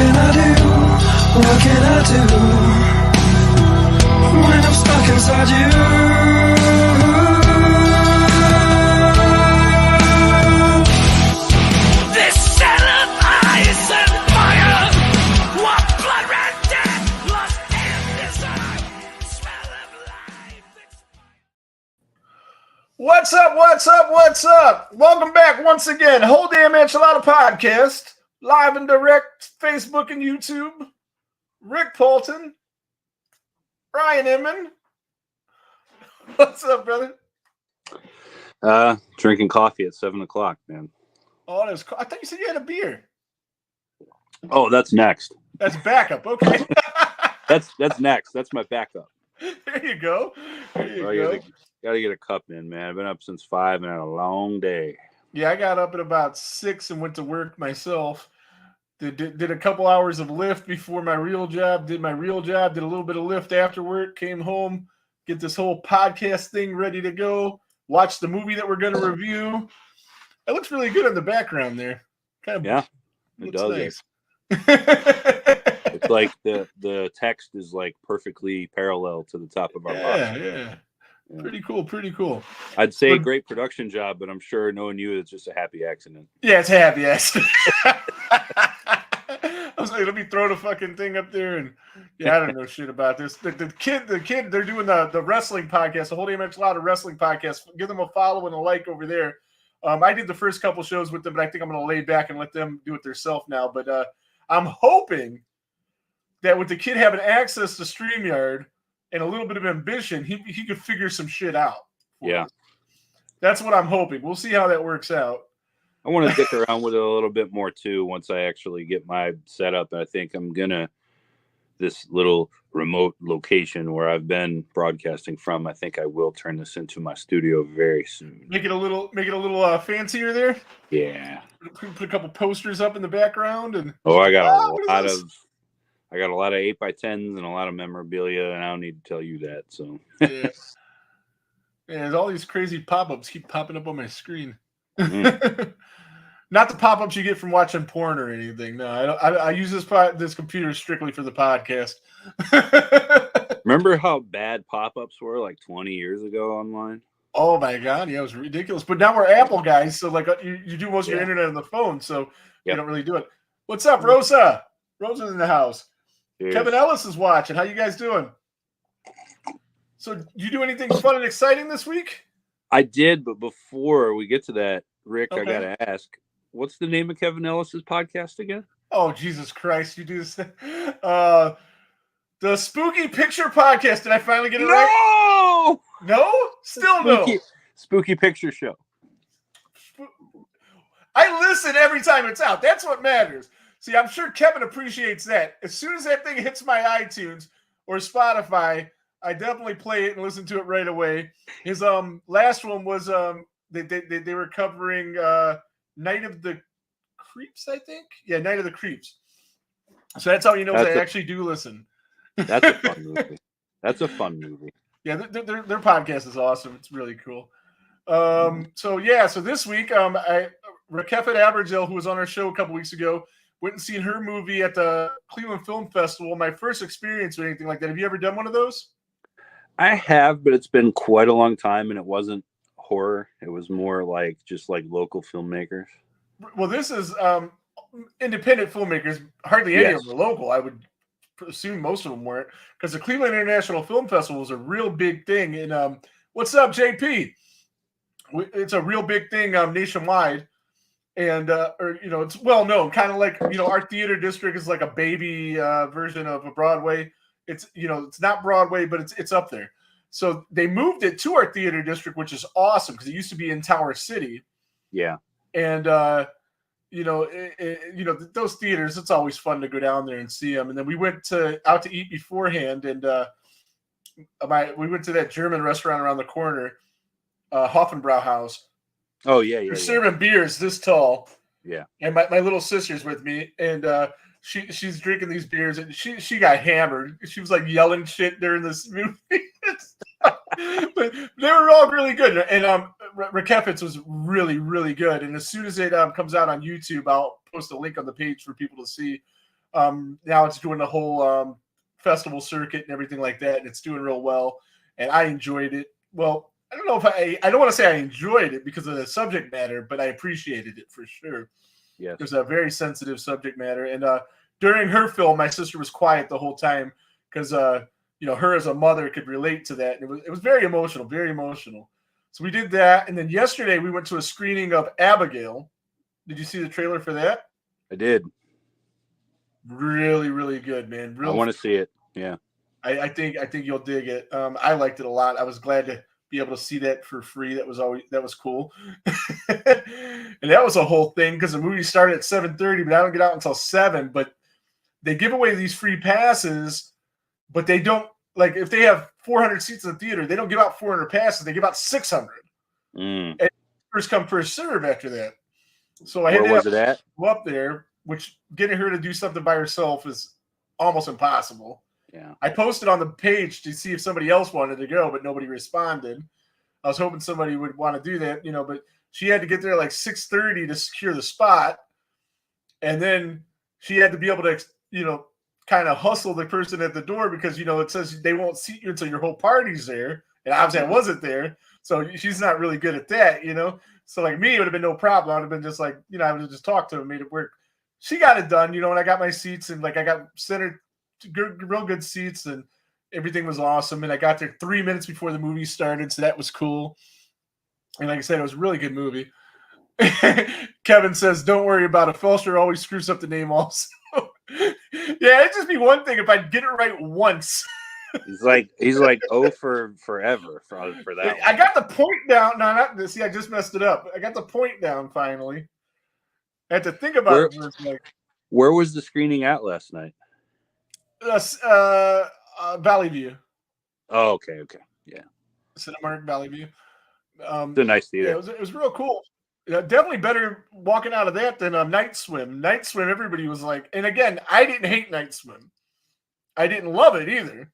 can I do? What can I do when I'm stuck inside you? This cell of ice and fire, what blood red death, lost and desire, smell of life. What's up? What's up? What's up? Welcome back once again. Whole Damn Enchilada Podcast, live and direct, Facebook and YouTube. Rick Poulton, Ryan Inman. What's up, brother? Drinking coffee at 7:00, man. Oh, I thought you said you had a beer. Oh, that's next. That's backup. Okay. That's next. That's my backup. There you go. There you go. Gotta get a cup in, man. I've been up since 5 and had a long day. Yeah, I got up at about 6 and went to work myself. Did a couple hours of Lyft before my real job. Did a little bit of Lyft after work. Came home, get this whole podcast thing ready to go. Watch the movie that we're going to review. It looks really good in the background there. Yeah, it does. Nice. It's like the text is like perfectly parallel to the top of our box. Yeah. Pretty cool. I'd say great production job, but I'm sure knowing you, it's just a happy accident. Yeah, it's a happy accident. I was like, let me throw the fucking thing up there, and I don't know shit about this. The kid, they're doing the wrestling podcast, the Whole Damn Enchilada wrestling podcast. Give them a follow and a like over there. I did the first couple shows with them, but I think I'm going to lay back and let them do it themselves now. But I'm hoping that with the kid having access to StreamYard and a little bit of ambition, he could figure some shit out. Yeah. That's what I'm hoping. We'll see how that works out. I want to dick around with it a little bit more too once I actually get my setup. I think I'm gonna this little remote location where I've been broadcasting from. I think I will turn this into my studio very soon. Make it a little fancier there. Yeah. Put a couple posters up in the background and. I got a lot of 8x10s and a lot of memorabilia, and I don't need to tell you that. So. Yeah. And all these crazy pop-ups keep popping up on my screen. Mm. Not the pop-ups you get from watching porn or anything. No, I use this computer strictly for the podcast. Remember how bad pop-ups were like 20 years ago online? Oh my god, yeah, it was ridiculous. But now we're Apple guys, so like you do most of your internet on the phone, so you don't really do it. What's up, Rosa? Rosa's in the house. Cheers. Kevin Ellis is watching. How you guys doing? So, you do anything fun and exciting this week? I did, but before we get to that, Rick, okay. I gotta ask, what's the name of Kevin Ellis's podcast again? Oh, Jesus Christ! You do this. The Spooky Picture Podcast. Did I finally get it right? No, still no. Spooky Picture Show. I listen every time it's out. That's what matters. See, I'm sure Kevin appreciates that. As soon as that thing hits my iTunes or Spotify, I definitely play it and listen to it right away. His last one was they were covering Night of the Creeps, I think. Yeah, Night of the Creeps. So that's how you know I actually do listen. That's a fun movie. Yeah, their podcast is awesome. It's really cool. So this week, Rakefet Abergel, who was on our show a couple weeks ago, went and seen her movie at the Cleveland Film Festival. My first experience with anything like that. Have you ever done one of those? I have, but it's been quite a long time, and it wasn't horror. It was more like just like local filmmakers. Well, this is independent filmmakers. Hardly any of them are local. I would assume most of them weren't, because the Cleveland International Film Festival is a real big thing. And what's up, JP? It's a real big thing nationwide. And it's well known, kind of like our theater district is like a baby version of a Broadway. It's it's not Broadway, but it's up there. So they moved it to our theater district, which is awesome because it used to be in Tower City. Yeah, and those theaters, it's always fun to go down there and see them. And then we went out to eat beforehand, and we went to that German restaurant around the corner, Hoffenbrauhaus. Oh, yeah. They're serving beers this tall. Yeah. And my little sister's with me, and she's drinking these beers, and she got hammered. She was like yelling shit during this movie. But they were all really good. And Rakefet's was really, really good. And as soon as it comes out on YouTube, I'll post a link on the page for people to see. Now it's doing the whole festival circuit and everything like that, and it's doing real well. And I enjoyed it. Well, I don't know if I don't want to say I enjoyed it because of the subject matter, but I appreciated it for sure. Yes. There's a very sensitive subject matter, and during her film, my sister was quiet the whole time because her as a mother could relate to that. And it was very emotional, very emotional. So we did that, and then yesterday we went to a screening of Abigail. Did you see the trailer for that? I did. Really, really good, man. I want to see it. Yeah. I think you'll dig it. I liked it a lot. I was glad to be able to see that for free. That was cool. And that was a whole thing because the movie started at 7:30, but I don't get out until 7. But they give away these free passes, but they don't, like, if they have 400 seats in the theater, they don't give out 400 passes. They give out 600. And first come, first serve after that. So I had to go up there, which getting her to do something by herself is almost impossible. Yeah. I posted on the page to see if somebody else wanted to go, but nobody responded. I was hoping somebody would want to do that, but she had to get there like 6:30 to secure the spot. And then she had to be able to, kind of hustle the person at the door because, it says they won't seat you until your whole party's there. And obviously I wasn't there. So she's not really good at that, So like me, it would have been no problem. I would have been just like, I would have just talked to her and made it work. She got it done, and I got my seats and like I got centered, real good seats, and everything was awesome. And I got there 3 minutes before the movie started, so that was cool. And like I said, it was a really good movie. Kevin says, "Don't worry about it. Felser always screws up the name also." Yeah, it'd just be one thing if I get it right once. He's like for forever for that. I got the point down. No, not this. See, I just messed it up. I got the point down finally. I had to think about it. Where was the screening at last night? Valley View. Oh, okay, yeah. Cinemark Valley View. It's a nice theater. Yeah, it was real cool. Definitely better walking out of that than Night Swim. Night Swim, everybody was like, and again, I didn't hate Night Swim. I didn't love it either.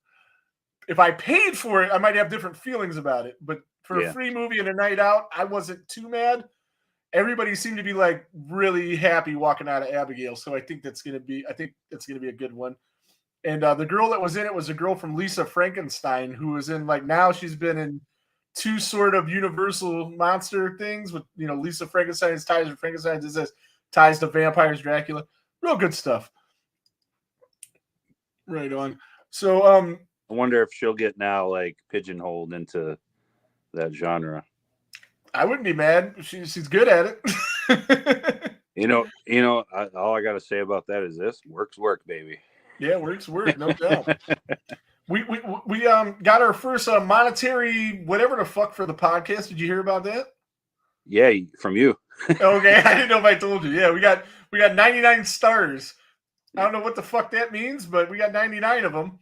If I paid for it, I might have different feelings about it. But for a free movie and a night out, I wasn't too mad. Everybody seemed to be like really happy walking out of Abigail. So I think that's gonna be a good one. And the girl that was in it was a girl from Lisa Frankenstein, who was in now she's been in 2 sort of Universal monster things with Lisa Frankenstein's ties with Frankenstein's ties to vampires, Dracula. Real good stuff. Right on. So I wonder if she'll get now pigeonholed into that genre. I wouldn't be mad. She's good at it. All I got to say about that is this: work's work, baby. Yeah, work's work, no doubt. We got our first monetary whatever the fuck for the podcast. Did you hear about that? Yeah, from you. Okay, I didn't know if I told you. Yeah, we got 99 stars. I don't know what the fuck that means, but we got 99 of them.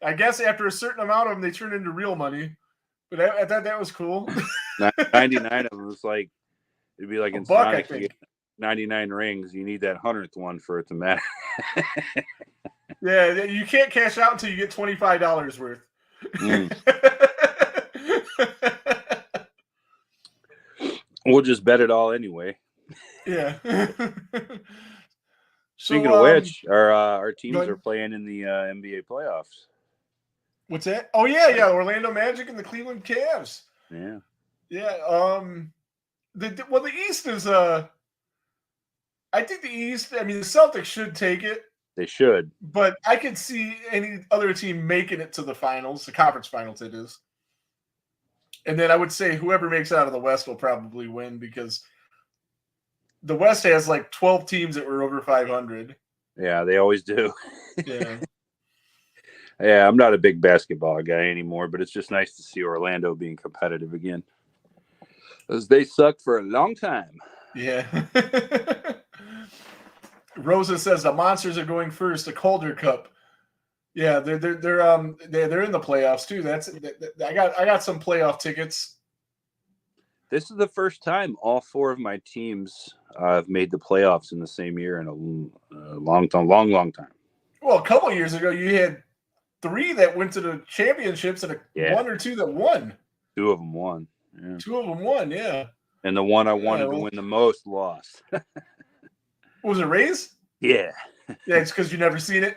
I guess after a certain amount of them, they turn into real money. But I thought that was cool. 99 of them is it'd be like in Sonic, you get 99 rings. You need that 100th one for it to matter. Yeah, you can't cash out until you get $25 worth. We'll just bet it all anyway. Yeah. Speaking of which, our teams are playing in the NBA playoffs. What's that? Oh yeah, Orlando Magic and the Cleveland Cavs. Yeah. Yeah. The East is I think the East. I mean, the Celtics should take it. They should. But I could see any other team making it to the finals, the conference finals. It is. And then I would say whoever makes it out of the West will probably win because the West has 12 teams that were over 500. Yeah, they always do. Yeah. Yeah, I'm not a big basketball guy anymore, but it's just nice to see Orlando being competitive again. Because they sucked for a long time. Yeah. Rosa says the Monsters are going first, the Calder Cup. Yeah, they're in the playoffs too. I got some playoff tickets. This is the first time all 4 of my teams have made the playoffs in the same year in a long time. Well, a couple of years ago, you had 3 that went to the championships and 1 or 2 that won. 2 of them won. Yeah. 2 of them won, yeah. And the one I wanted to win the most lost. Was it Rays? Yeah. Yeah, it's because you never seen it.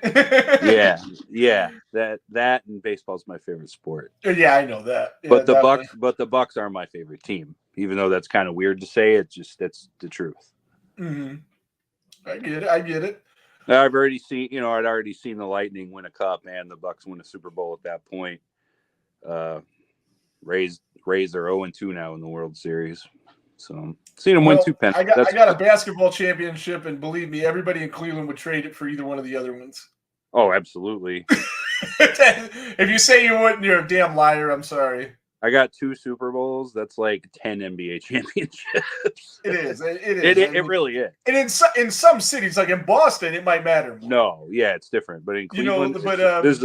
Yeah. That and baseball's my favorite sport. Yeah, I know that. Yeah, But definitely. the Bucks are my favorite team, even though that's kind of weird to say. That's the truth. Mm-hmm. I get it. I get it. I've already seen, I'd already seen the Lightning win a cup and the Bucks win a Super Bowl at that point. Rays are 0-2 now in the World Series. So seen them win Well, 2 pennants. I got a basketball championship, and believe me, everybody in Cleveland would trade it for either one of the other ones. Oh, absolutely. If you say you wouldn't, you're a damn liar. I'm sorry. I got 2 Super Bowls. That's like 10 NBA championships. It is. It is. It really is. And in some cities, like in Boston, it might matter more. No, yeah, it's different. But in Cleveland, in Cleveland's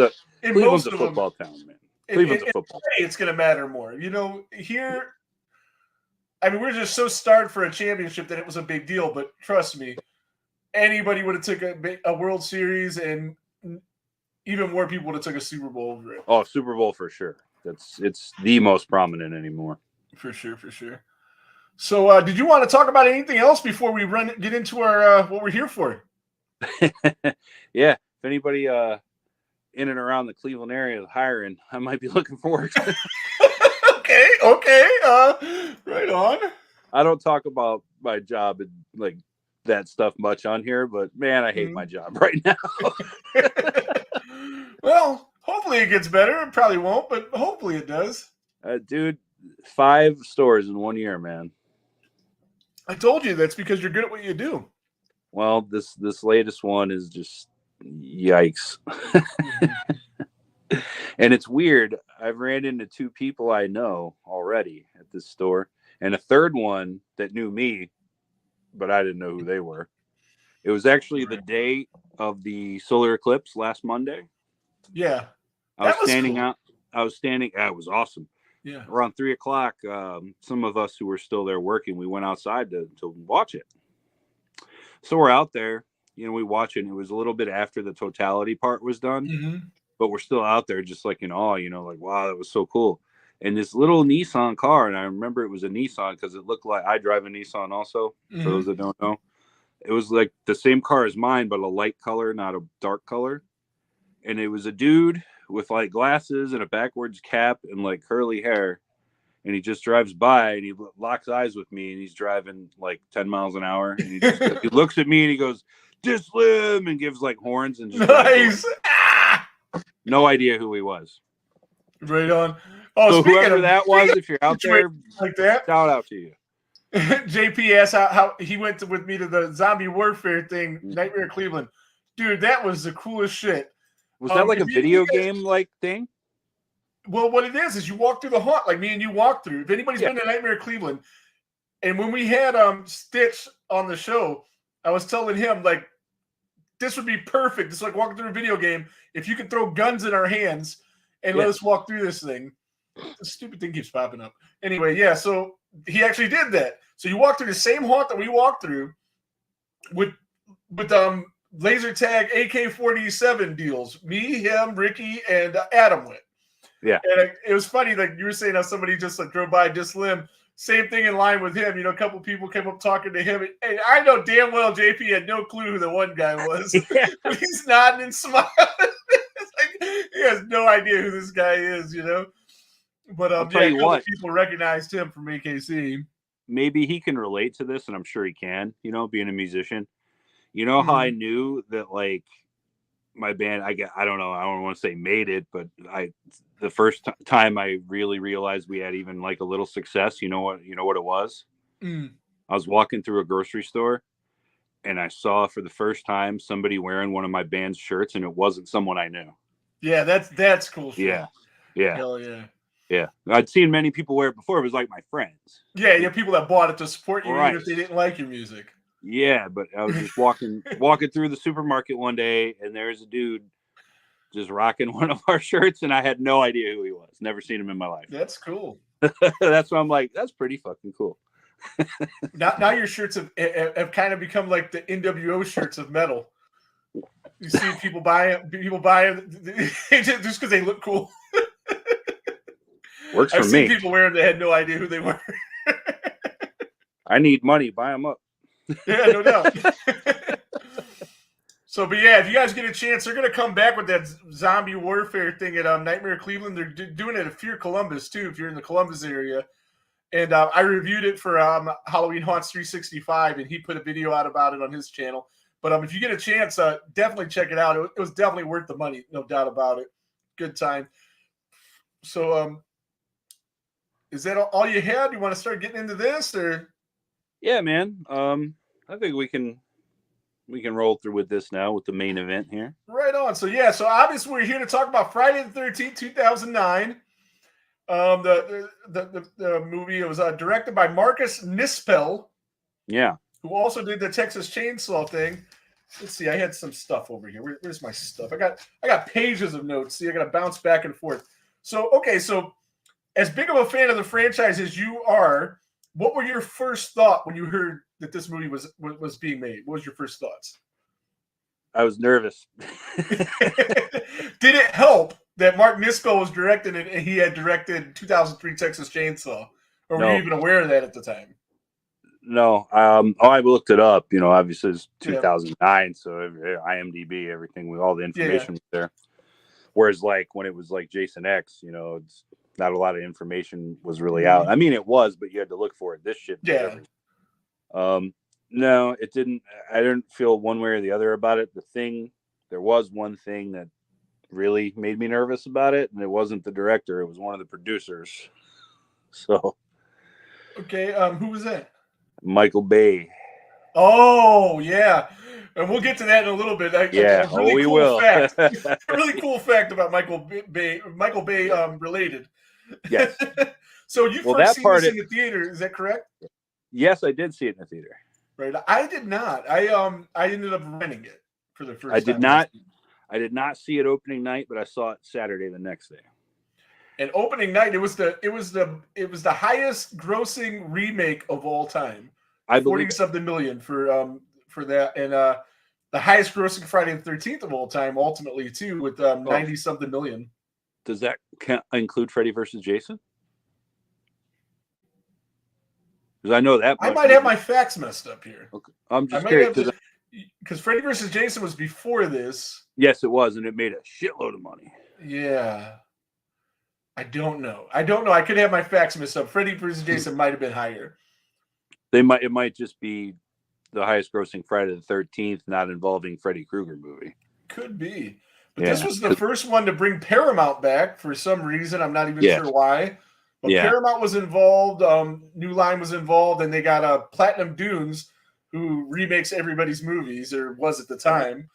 most a of them, football town, man. Cleveland's a football. It's going to matter more. Here, I mean, we're just so starved for a championship that it was a big deal. But trust me, anybody would have took a World Series, and even more people would have took a Super Bowl over it. Oh, Super Bowl for sure. It's the most prominent anymore. For sure. So, did you want to talk about anything else before we get into our what we're here for? Yeah, if anybody in and around the Cleveland area is hiring, I might be looking for work. Okay. Right on. I don't talk about my job and like that stuff much on here, but man, I hate my job right now. Well, hopefully it gets better. It probably won't, but hopefully it does. Dude, 5 stores in 1 year, man. I told you that's because you're good at what you do. Well, this latest one is just yikes. And it's weird. I've ran into 2 people I know already at this store, and a third one that knew me, but I didn't know who they were. It was actually the day of the solar eclipse last Monday. Yeah. I was standing out. It was awesome. Yeah. Around 3:00, some of us who were still there working, we went outside to watch it. So we're out there, we watch it. And it was a little bit after the totality part was done, but we're still out there just like in awe, like, wow, that was so cool. And this little Nissan car, and I remember it was a Nissan because it looked like, I drive a Nissan also, for those that don't know. It was like the same car as mine, but a light color, not a dark color. And it was a dude with like glasses and a backwards cap and like curly hair. And he just drives by and he locks eyes with me, and he's driving like 10 miles an hour. And he looks at me and he goes, "Dislim," and gives like horns and just nice. No idea who he was. Right on. Oh, so whoever that was, if you're out there, like that, shout out to you. JP asked how he went with me to the zombie warfare thing, Nightmare Cleveland. Dude, that was the coolest shit. Was that like a video game like thing? Well, what it is you walk through the haunt like me and you walk through. If anybody's been to Nightmare Cleveland, and when we had Stitch on the show, I was telling him like this would be perfect. It's like walking through a video game if you could throw guns in our hands and let us walk through this thing. The stupid thing keeps popping up. Anyway, yeah, so he actually did that. So you walk through the same haunt that we walked through with laser tag AK-47 deals. Me, him, Ricky, and Adam went. Yeah. And it was funny, like you were saying how somebody just like drove by Dislim. Same thing in line with him. A couple people came up talking to him. And I know damn well JP had no clue who the one guy was. But he's nodding and smiling. It's like, he has no idea who this guy is, But I'll tell you what, people recognized him from AKC. Maybe he can relate to this, and I'm sure he can, being a musician. How I knew that like my band, I don't know, I don't want to say made it, but the first time I really realized we had even like a little success, you know what it was? I was walking through a grocery store and I saw for the first time somebody wearing one of my band's shirts, and it wasn't someone I knew. Yeah, that's cool. Yeah. Hell yeah. Yeah. I'd seen many people wear it before. It was like my friends. Yeah, people that bought it to support you right. even if they didn't like your music. Yeah, but I was just walking through the supermarket one day, and there's a dude just rocking one of our shirts, and I had no idea who he was. Never seen him in my life. That's cool. That's why I'm like, that's pretty fucking cool. now your shirts have kind of become like the NWO shirts of metal. You see people buy them just because they look cool. Works for me. I've seen people wearing them that had no idea who they were. I need money. Buy them up. Yeah, no doubt. So, but yeah, if you guys get a chance, they're going to come back with that zombie warfare thing at Nightmare Cleveland. They're doing it at Fear Columbus, too, if you're in the Columbus area. And I reviewed it for Halloween Haunts 365, and he put a video out about it on his channel. But if you get a chance, definitely check it out. It was definitely worth the money, no doubt about it. Good time. So, is that all you had? You want to start getting into this, or? Yeah, man. I think we can roll through with this now with the main event here. Right on. So yeah, so obviously we're here to talk about Friday the 13th, 2009. The movie, it was directed by Marcus Nispel. Yeah. Who also did the Texas Chainsaw thing. Let's see, I had some stuff over here. Where's my stuff? I got pages of notes. See, I got to bounce back and forth. So, okay, so as big of a fan of the franchise as you are, what were your first thought when you heard that this movie was being made? What was your first thoughts? I was nervous. Did it help that Mark Nispel was directing it and he had directed 2003 Texas Chainsaw? Or were you even aware of that at the time? No. I looked it up. You know, obviously it's 2009, so IMDb, everything with all the information was there. Whereas, like, when it was like Jason X, you know, it's not a lot of information was really out. I mean, it was, but you had to look for it. This shit. Yeah. No, it didn't. I didn't feel one way or the other about it. There was one thing that really made me nervous about it, and it wasn't the director. It was one of the producers. So. Okay. Who was that? Michael Bay. Oh, yeah. And we'll get to that in a little bit. A really cool fact. A really cool fact about Michael Bay related. Yes. So you first seen this in the theater, is that correct? Yes, I did see it in the theater. Right. I did not. I ended up renting it for the first time. I did not see it opening night, but I saw it Saturday the next day. And opening night, it was the highest grossing remake of all time. I believe 40-something million for that, and the highest grossing Friday the 13th of all time, ultimately too, with 90-something million. Does that include Freddy versus Jason? Because I know that I might have my facts messed up here. Okay. I'm just curious because Freddy versus Jason was before this. Yes, it was, and it made a shitload of money. Yeah. I don't know. I could have my facts messed up. Freddy versus Jason might have been higher. It might just be the highest grossing Friday the 13th, not involving Freddy Krueger movie. Could be. But this was the first one to bring Paramount back for some reason. I'm not even sure why. But Paramount was involved. New Line was involved, and they got Platinum Dunes, who remakes everybody's movies, or was at the time.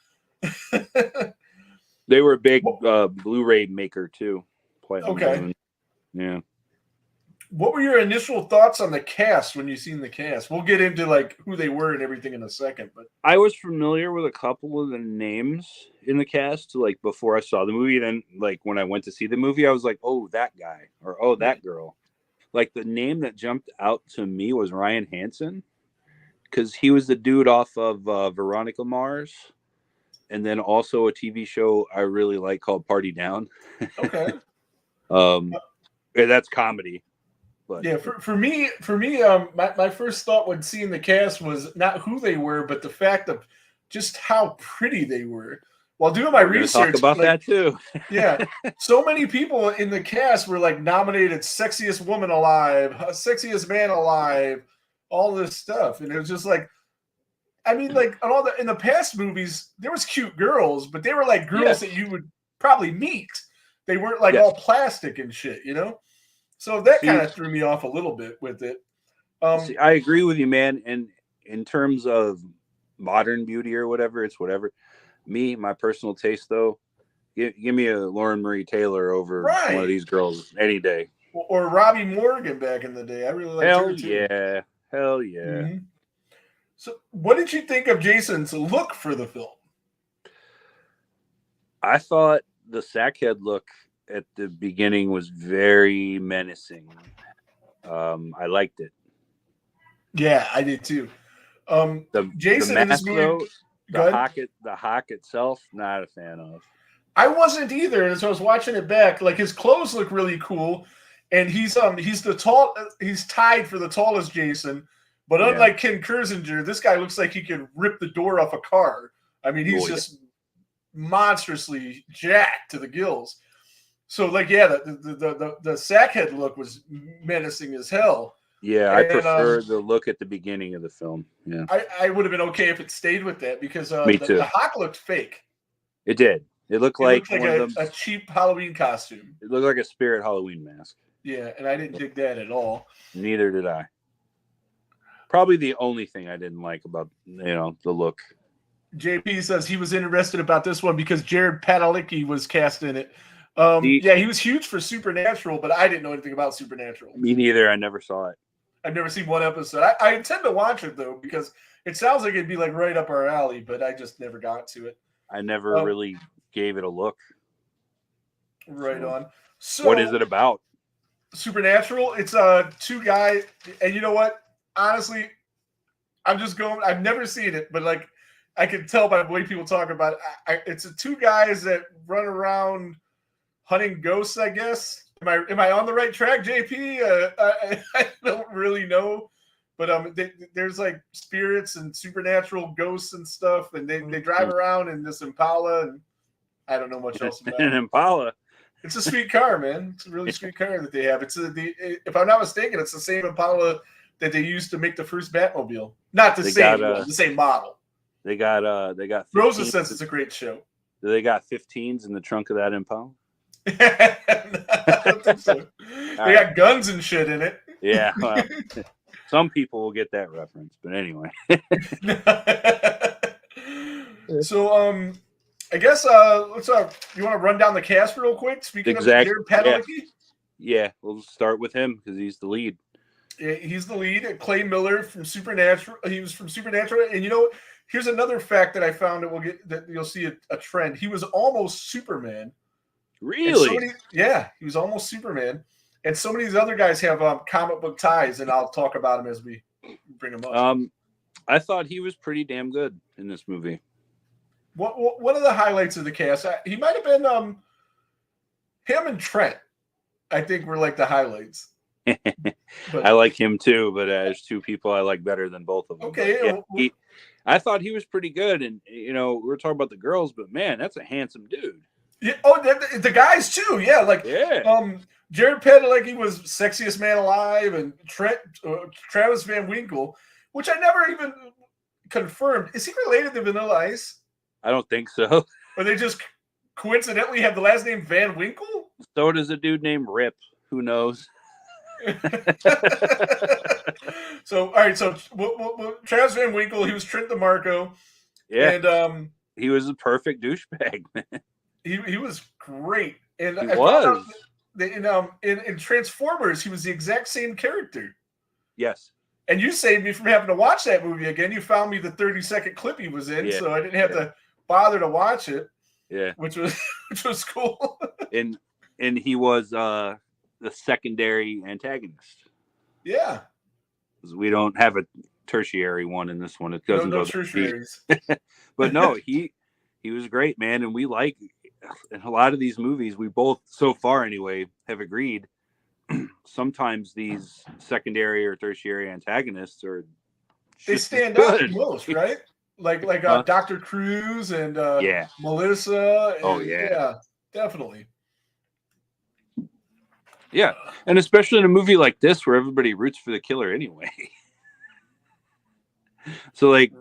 They were a big Blu-ray maker too. Platinum Dunes. Yeah. What were your initial thoughts on the cast when you seen the cast? We'll get into like who they were and everything in a second, but I was familiar with a couple of the names in the cast like before I saw the movie. Then like when I went to see the movie, I was like, oh, that guy or oh, that girl. Like the name that jumped out to me was Ryan Hansen because he was the dude off of Veronica Mars, and then also a TV show I really like called Party Down. Okay. That's comedy. But. Yeah, for me, my first thought when seeing the cast was not who they were, but the fact of just how pretty they were. While doing my research, talk about that too. Yeah, so many people in the cast were like nominated sexiest woman alive, sexiest man alive, all this stuff, and it was just like, I mean, like in the past movies, there was cute girls, but they were like girls that you would probably meet. They weren't like all plastic and shit, you know. So that kind of threw me off a little bit with it. I agree with you, man. And in terms of modern beauty or whatever, it's whatever. Me, my personal taste, though, give me a Lauren Marie Taylor over one of these girls any day. Or Robbie Morgan back in the day. I really liked her too. Hell yeah. Mm-hmm. So what did you think of Jason's look for the film? I thought the sackhead look at the beginning was very menacing. I liked it. Yeah, I did too. Jason the in this movie, the hawk itself, not a fan of. I wasn't either, and so I was watching it back. Like his clothes look really cool, and he's tied for the tallest Jason. But unlike Ken Kirzinger, this guy looks like he could rip the door off a car. I mean, he's just monstrously jacked to the gills. So, like, yeah, the sackhead look was menacing as hell. Yeah, I prefer the look at the beginning of the film. Yeah, I would have been okay if it stayed with that because Me too. the hawk looked fake. It did. It looked like a cheap Halloween costume. It looked like a Spirit Halloween mask. Yeah, and I didn't dig that at all. Neither did I. Probably the only thing I didn't like about the look. JP says he was interested about this one because Jared Padalecki was cast in it. Yeah, he was huge for Supernatural, but I didn't know anything about Supernatural. Me neither. I never saw it. I've never seen one episode. I intend to watch it though because it sounds like it'd be like right up our alley, but I just never got to it. I never really gave it a look. Right on. So what is it about? Supernatural. It's two guys, and you know what? Honestly, I've never seen it, but like I can tell by the way people talk about it. It's two guys that run around hunting ghosts, I guess. Am I on the right track, JP? I don't really know, but there's like spirits and supernatural ghosts and stuff, and they drive around in this Impala, and I don't know much else about it. An Impala. It's a sweet car, man. It's a really sweet car that they have. If I'm not mistaken, it's the same Impala that they used to make the first Batmobile. Not the the same model. They got Rosa says it's a great show. They got 15s in the trunk of that Impala. I don't think so. They got guns and shit in it. Yeah. Well, some people will get that reference, but anyway. So I guess let's you want to run down the cast real quick? Speaking of Jared Padalecki? Yeah, we'll start with him because he's the lead. Yeah, he's the lead. Clay Miller from Supernatural. He was from Supernatural, and you know, here's another fact that I found that you'll see a trend. He was almost Superman. Really? He was almost Superman. And so many of these other guys have comic book ties, and I'll talk about them as we bring them up. I thought he was pretty damn good in this movie. One of the highlights of the cast, he might have been him and Trent, I think were like the highlights. But, I like him too, but there's two people I like better than both of them. Okay. Yeah, I thought he was pretty good. And, we were talking about the girls, but man, that's a handsome dude. Yeah. Oh, the guys too. Yeah. Jared Padalecki was sexiest man alive, and Travis Van Winkle, which I never even confirmed. Is he related to Vanilla Ice? I don't think so. Or they just coincidentally have the last name Van Winkle? So does a dude named Rip. Who knows? So, all right. So, Travis Van Winkle, he was Trent DeMarco. Yeah. And he was a perfect douchebag, man. He was great. And he was. In Transformers, he was the exact same character. Yes. And you saved me from having to watch that movie again. You found me the 30-second clip he was in, so I didn't have to bother to watch it. Yeah. Which was cool. and he was the secondary antagonist. Yeah. We don't have a tertiary one in this one. It doesn't no go tertiaries. But no, he was great, man. And we like in a lot of these movies, we both so far anyway have agreed sometimes these secondary or tertiary antagonists are they stand out the most, right? Like Dr. Cruz and Melissa. And, yeah, definitely. Yeah, and especially in a movie like this where everybody roots for the killer anyway. So like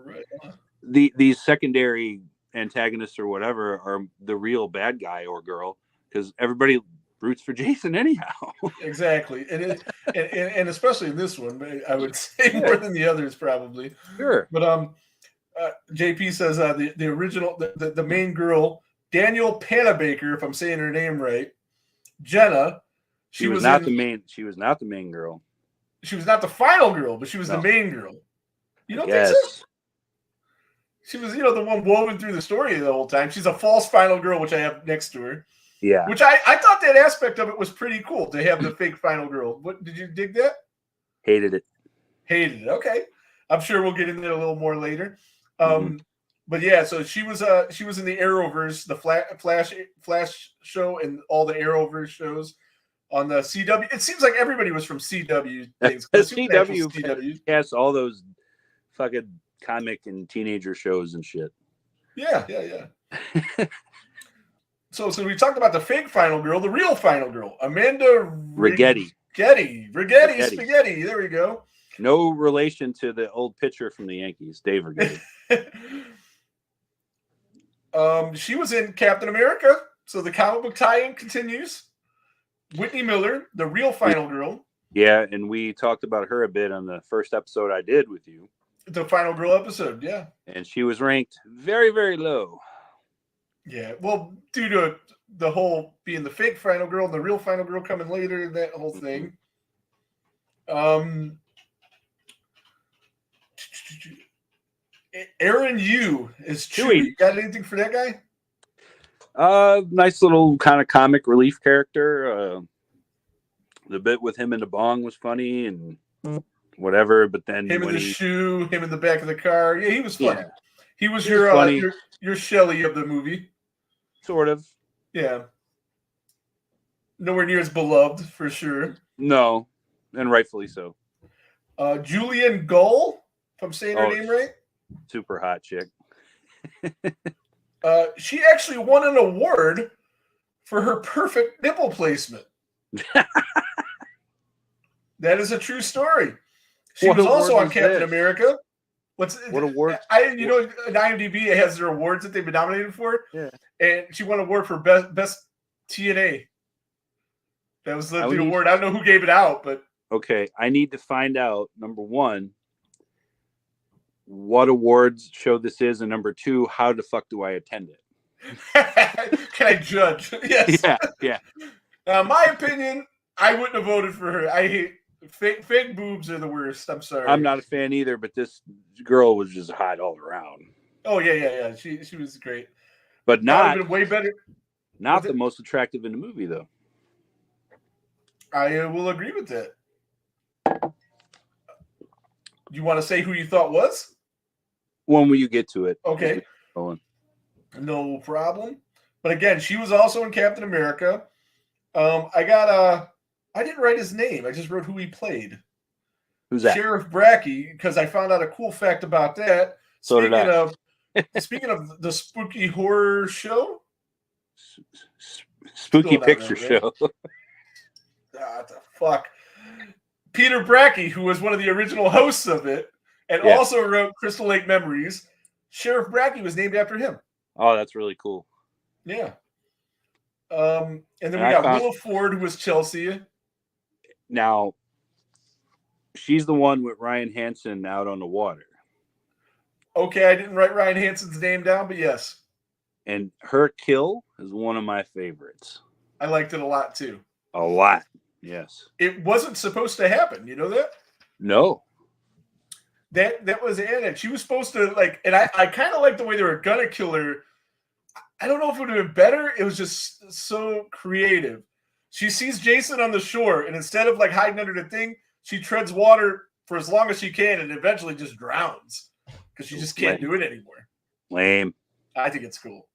these secondary antagonists or whatever are the real bad guy or girl because everybody roots for Jason anyhow. Exactly. And especially in this one, I would say more than the others probably. Sure. But JP says the original the main girl, Daniel Panabaker, if I'm saying her name right, Jenna. She was not the main girl. She was not the final girl, but she was the main girl. You don't think so? She was, the one woven through the story the whole time. She's a false final girl, which I have next to her. Yeah. Which I thought that aspect of it was pretty cool to have the fake final girl. What did you dig that? Hated it. Okay. I'm sure we'll get into it a little more later. But yeah, so she was in the Arrowverse, the Flash show, and all the Arrowverse shows on the CW. It seems like everybody was from CW things. CW has all those fucking comic and teenager shows and shit. Yeah. So we talked about the fake final girl, the real final girl, Amanda Rigetti. Rigetti Spaghetti. There we go. No relation to the old pitcher from the Yankees, Dave Rigetti. She was in Captain America, so the comic book tie-in continues. Whitney Miller, the real final girl. Yeah, and we talked about her a bit on the first episode I did with you. The final girl episode, yeah. And she was ranked very, very low. Yeah, well, due to the whole being the fake final girl and the real final girl coming later, that whole thing. Aaron Yu is Chewie. You got anything for that guy? Nice little kind of comic relief character. The bit with him in the bong was funny and whatever, but then him in the shoe, him in the back of the car. Yeah, he was funny. Yeah. He was your Shelley of the movie. Sort of. Yeah. Nowhere near as beloved, for sure. No, and rightfully so. Julian Gull, if I'm saying her name right. Super hot chick. She actually won an award for her perfect nipple placement. That is a true story. She was also on Captain America. What award? In IMDb it has their awards that they've been nominated for. Yeah. And she won an award for best TNA. That was the award. I don't know who gave it out, but okay. I need to find out, number one, what awards show this is, and number two, how the fuck do I attend it? Can I judge? Yes. Yeah. My opinion, I wouldn't have voted for her. I hate fake boobs are the worst. I'm sorry. I'm not a fan either, but this girl was just hot all around. Oh yeah. She was great, but not been way better. Not the most attractive in the movie, though. I will agree with that. You want to say who you thought was? When will you get to it? Okay. No problem. But again, she was also in Captain America. I didn't write his name. I just wrote who he played. Who's that? Sheriff Brackey, because I found out a cool fact about that. Speaking of the spooky horror show. Spooky picture show. What the fuck? Peter Brackey, who was one of the original hosts of it, and also wrote Crystal Lake Memories. Sheriff Brackey was named after him. Oh, that's really cool. Yeah. And then we got Willa Ford, who was Chelsea. Now, she's the one with Ryan Hansen out on the water. Okay, I didn't write Ryan Hansen's name down, but yes. And her kill is one of my favorites. I liked it a lot, too. A lot, yes. It wasn't supposed to happen. You know that? No. That was Anna. She was supposed to, and I kind of like the way they were going to kill her. I don't know if it would have been better. It was just so creative. She sees Jason on the shore, and instead of hiding under the thing, she treads water for as long as she can and eventually just drowns because she just can't do it anymore. Lame. I think it's cool.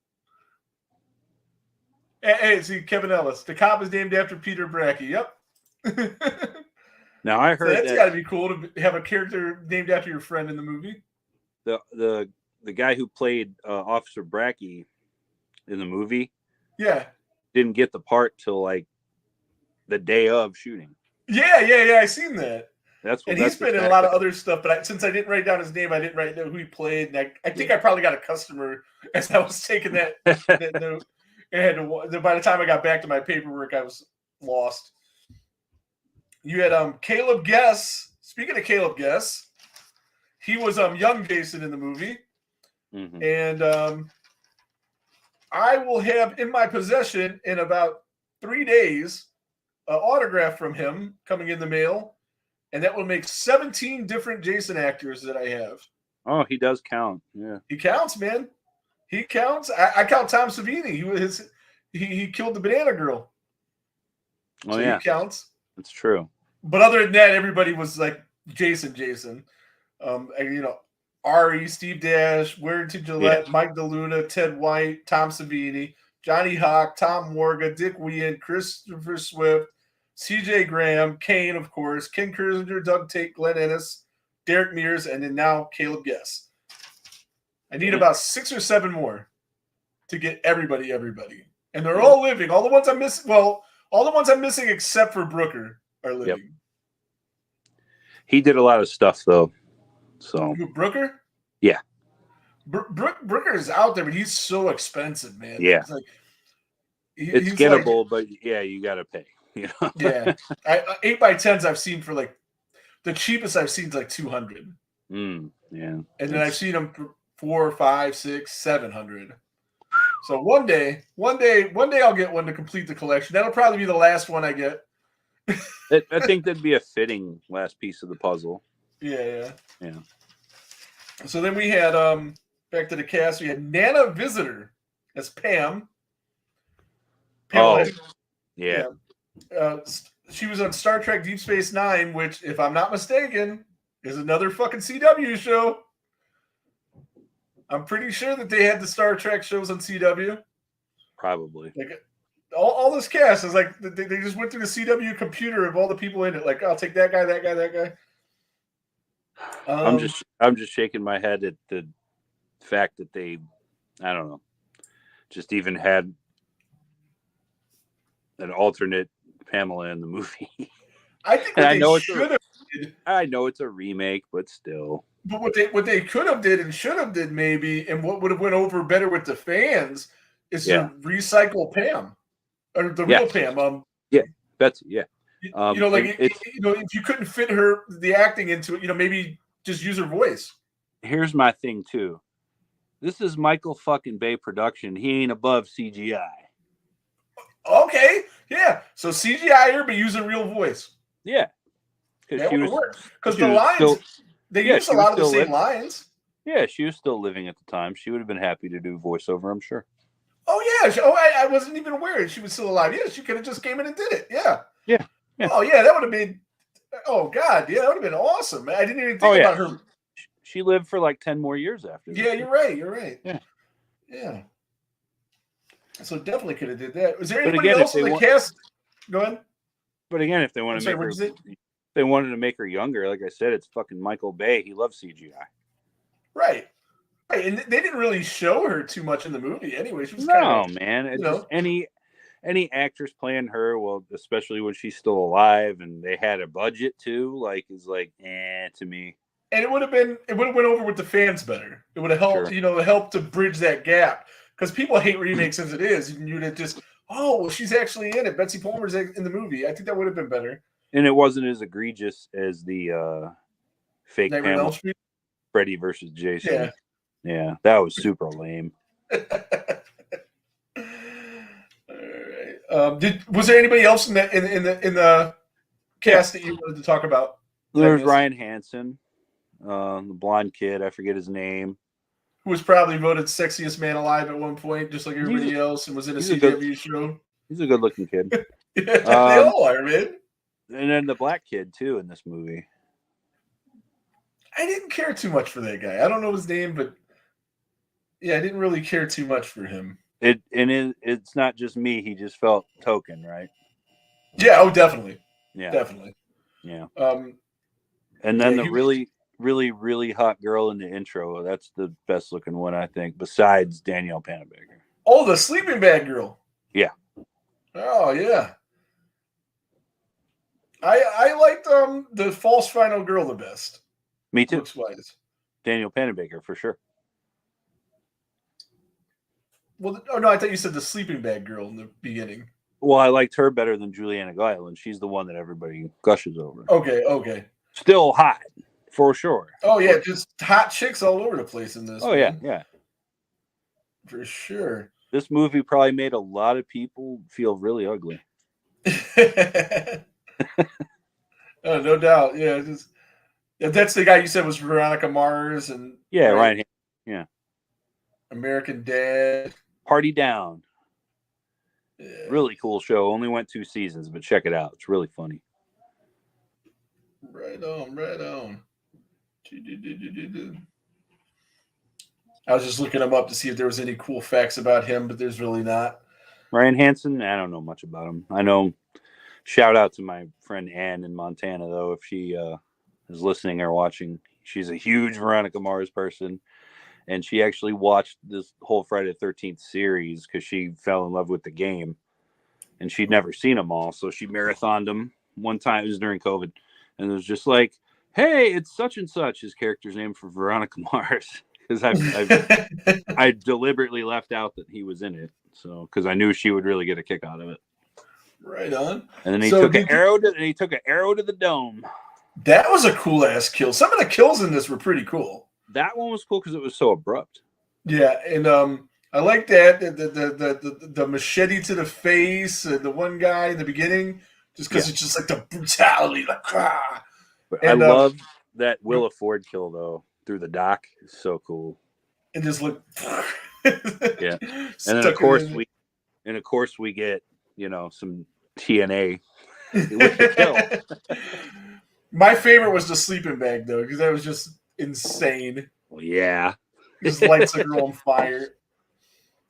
Hey, see, Kevin Ellis. The cop is named after Peter Brackey. Yep. Now, I heard that's got to be cool to have a character named after your friend in the movie. The guy who played Officer Brackey in the movie, didn't get the part till the day of shooting. Yeah. I seen that. He's been in a lot of other stuff, but since I didn't write down his name, I didn't write down who he played. And I think I probably got a customer as I was taking that note. And by the time I got back to my paperwork, I was lost. You had Caleb Guess. Speaking of Caleb Guess, he was young Jason in the movie. Mm-hmm. And I will have in my possession in about 3 days an autograph from him coming in the mail. And that will make 17 different Jason actors that I have. Oh, he does count. Yeah. He counts, man. He counts. I count Tom Savini. He killed the banana girl. Oh, yeah. He counts. That's true. But other than that, everybody was like Jason. Ari, Steve Dash, Warrington Gillette, Mike DeLuna, Ted White, Tom Savini, Johnny Hawk, Tom Morga, Dick Wien, Christopher Swift, CJ Graham, Kane, of course, Ken Kersinger, Doug Tate, Glenn Ennis, Derek Mears, and then now Caleb Guess. I need about 6 or 7 more to get everybody. And they're all living. All the ones I'm missing, all the ones I'm missing except for Brooker are living. Yep. He did a lot of stuff, though. So Who, Brooker? Yeah. Brooker is out there, but he's so expensive, man. Yeah. It's like, it's gettable, but yeah, you got to pay. You know? Yeah. 8x10s I've seen for like, the cheapest I've seen is like 200. Yeah. And then I've seen them for 4, 5, 6, 700. So one day I'll get one to complete the collection. That'll probably be the last one I get. I think that'd be a fitting last piece of the puzzle. Yeah. So then we had back to the cast. We had Nana Visitor as Pam. Oh, yeah. She was on Star Trek Deep Space Nine, which, if I'm not mistaken, is another fucking CW show. I'm pretty sure that they had the Star Trek shows on CW. Probably. Like, all this cast is like they just went through the CW computer of all the people in it. Like, I'll take that guy, that guy, that guy. I'm just shaking my head at the fact that they, I don't know, just even had an alternate Pamela in the movie. I think I know it's a remake, but still. But what they could have did and should have did maybe, and what would have went over better with the fans is to recycle Pam or the real Pam. Betsy. Yeah. If you couldn't fit the acting into it, maybe just use her voice. Here's my thing too. This is Michael fucking Bay production. He ain't above CGI. Okay. Yeah. So CGI her, but use a real voice. Yeah. That would work. Because the lines, they use a lot of the same lines. Yeah, she was still living at the time. She would have been happy to do voiceover, I'm sure. Oh, yeah. I wasn't even aware she was still alive. Yeah, she could have just came in and did it. Yeah. Oh, yeah, that would have been, oh, God. Yeah, that would have been awesome. I didn't even think about her. She lived for like 10 more years after. Yeah, you're right. Yeah. So definitely could have did that. Was there anybody else in the cast? Go ahead. But again, if they want to they wanted to make her younger, like I said, it's fucking Michael Bay. He loves CGI. Right. And they didn't really show her too much in the movie anyway. She was man. It's just any actress playing her, well, especially when she's still alive and they had a budget too, to me. And it would have went over with the fans better. It would have helped, helped to bridge that gap. Because people hate remakes as it is. And you'd have just, she's actually in it. Betsy Palmer's in the movie. I think that would have been better. And it wasn't as egregious as the fake Pamela Freddy versus Jason. Yeah, that was super lame. All right. Was there anybody else in the cast that you wanted to talk about? There's Ryan Hansen, the blonde kid. I forget his name. Who was probably voted sexiest man alive at one point, just like everybody else, and was in a CW show. He's a good-looking kid. They all are, man. And then the black kid, too, in this movie. I didn't care too much for that guy. I don't know his name, but I didn't really care too much for him. It's not just me. He just felt token, right? Yeah, definitely. Yeah. Definitely. Yeah. And then the really, really, really hot girl in the intro, that's the best looking one, I think, besides Danielle Panabaker. Oh, the sleeping bag girl. Yeah. Oh, yeah. I liked the false final girl the best. Me too. Looks-wise. Danielle Panabaker, for sure. Well, no, I thought you said the sleeping bag girl in the beginning. Well, I liked her better than Juliana Guyland. She's the one that everybody gushes over. Okay. Still hot, for sure. Oh, yeah, just hot chicks all over the place in this. Oh, man. Yeah. For sure. This movie probably made a lot of people feel really ugly. Oh, no doubt. Yeah, that's the guy you said was Veronica Mars and Ryan. Yeah. American Dad. Party Down. Yeah. Really cool show. Only went 2 seasons, but check it out. It's really funny. Right on. I was just looking him up to see if there was any cool facts about him, but there's really not. Ryan Hansen, I don't know much about him. I know. Shout out to my friend Ann in Montana, though, if she is listening or watching. She's a huge Veronica Mars person. and she actually watched this whole Friday the 13th series because she fell in love with the game, and she'd never seen them all, so she marathoned them one time. It was during COVID, and it was just like, hey, it's such and such, his character's name for Veronica Mars, because I deliberately left out that he was in it, so because I knew she would really get a kick out of it. Right on. And then he took an arrow to the dome. That was a cool ass kill. Some of the kills in this were pretty cool. That one was cool because it was so abrupt. Yeah, and I like that the machete to the face, the one guy in the beginning, just because it's just like the brutality, like And, I love that Willa Ford kill though through the dock. It's so cool. And just look. Yeah, and then of course we get some TNA with the kill. My favorite was the sleeping bag though, because that was just insane. Well, yeah, just lights a girl on fire.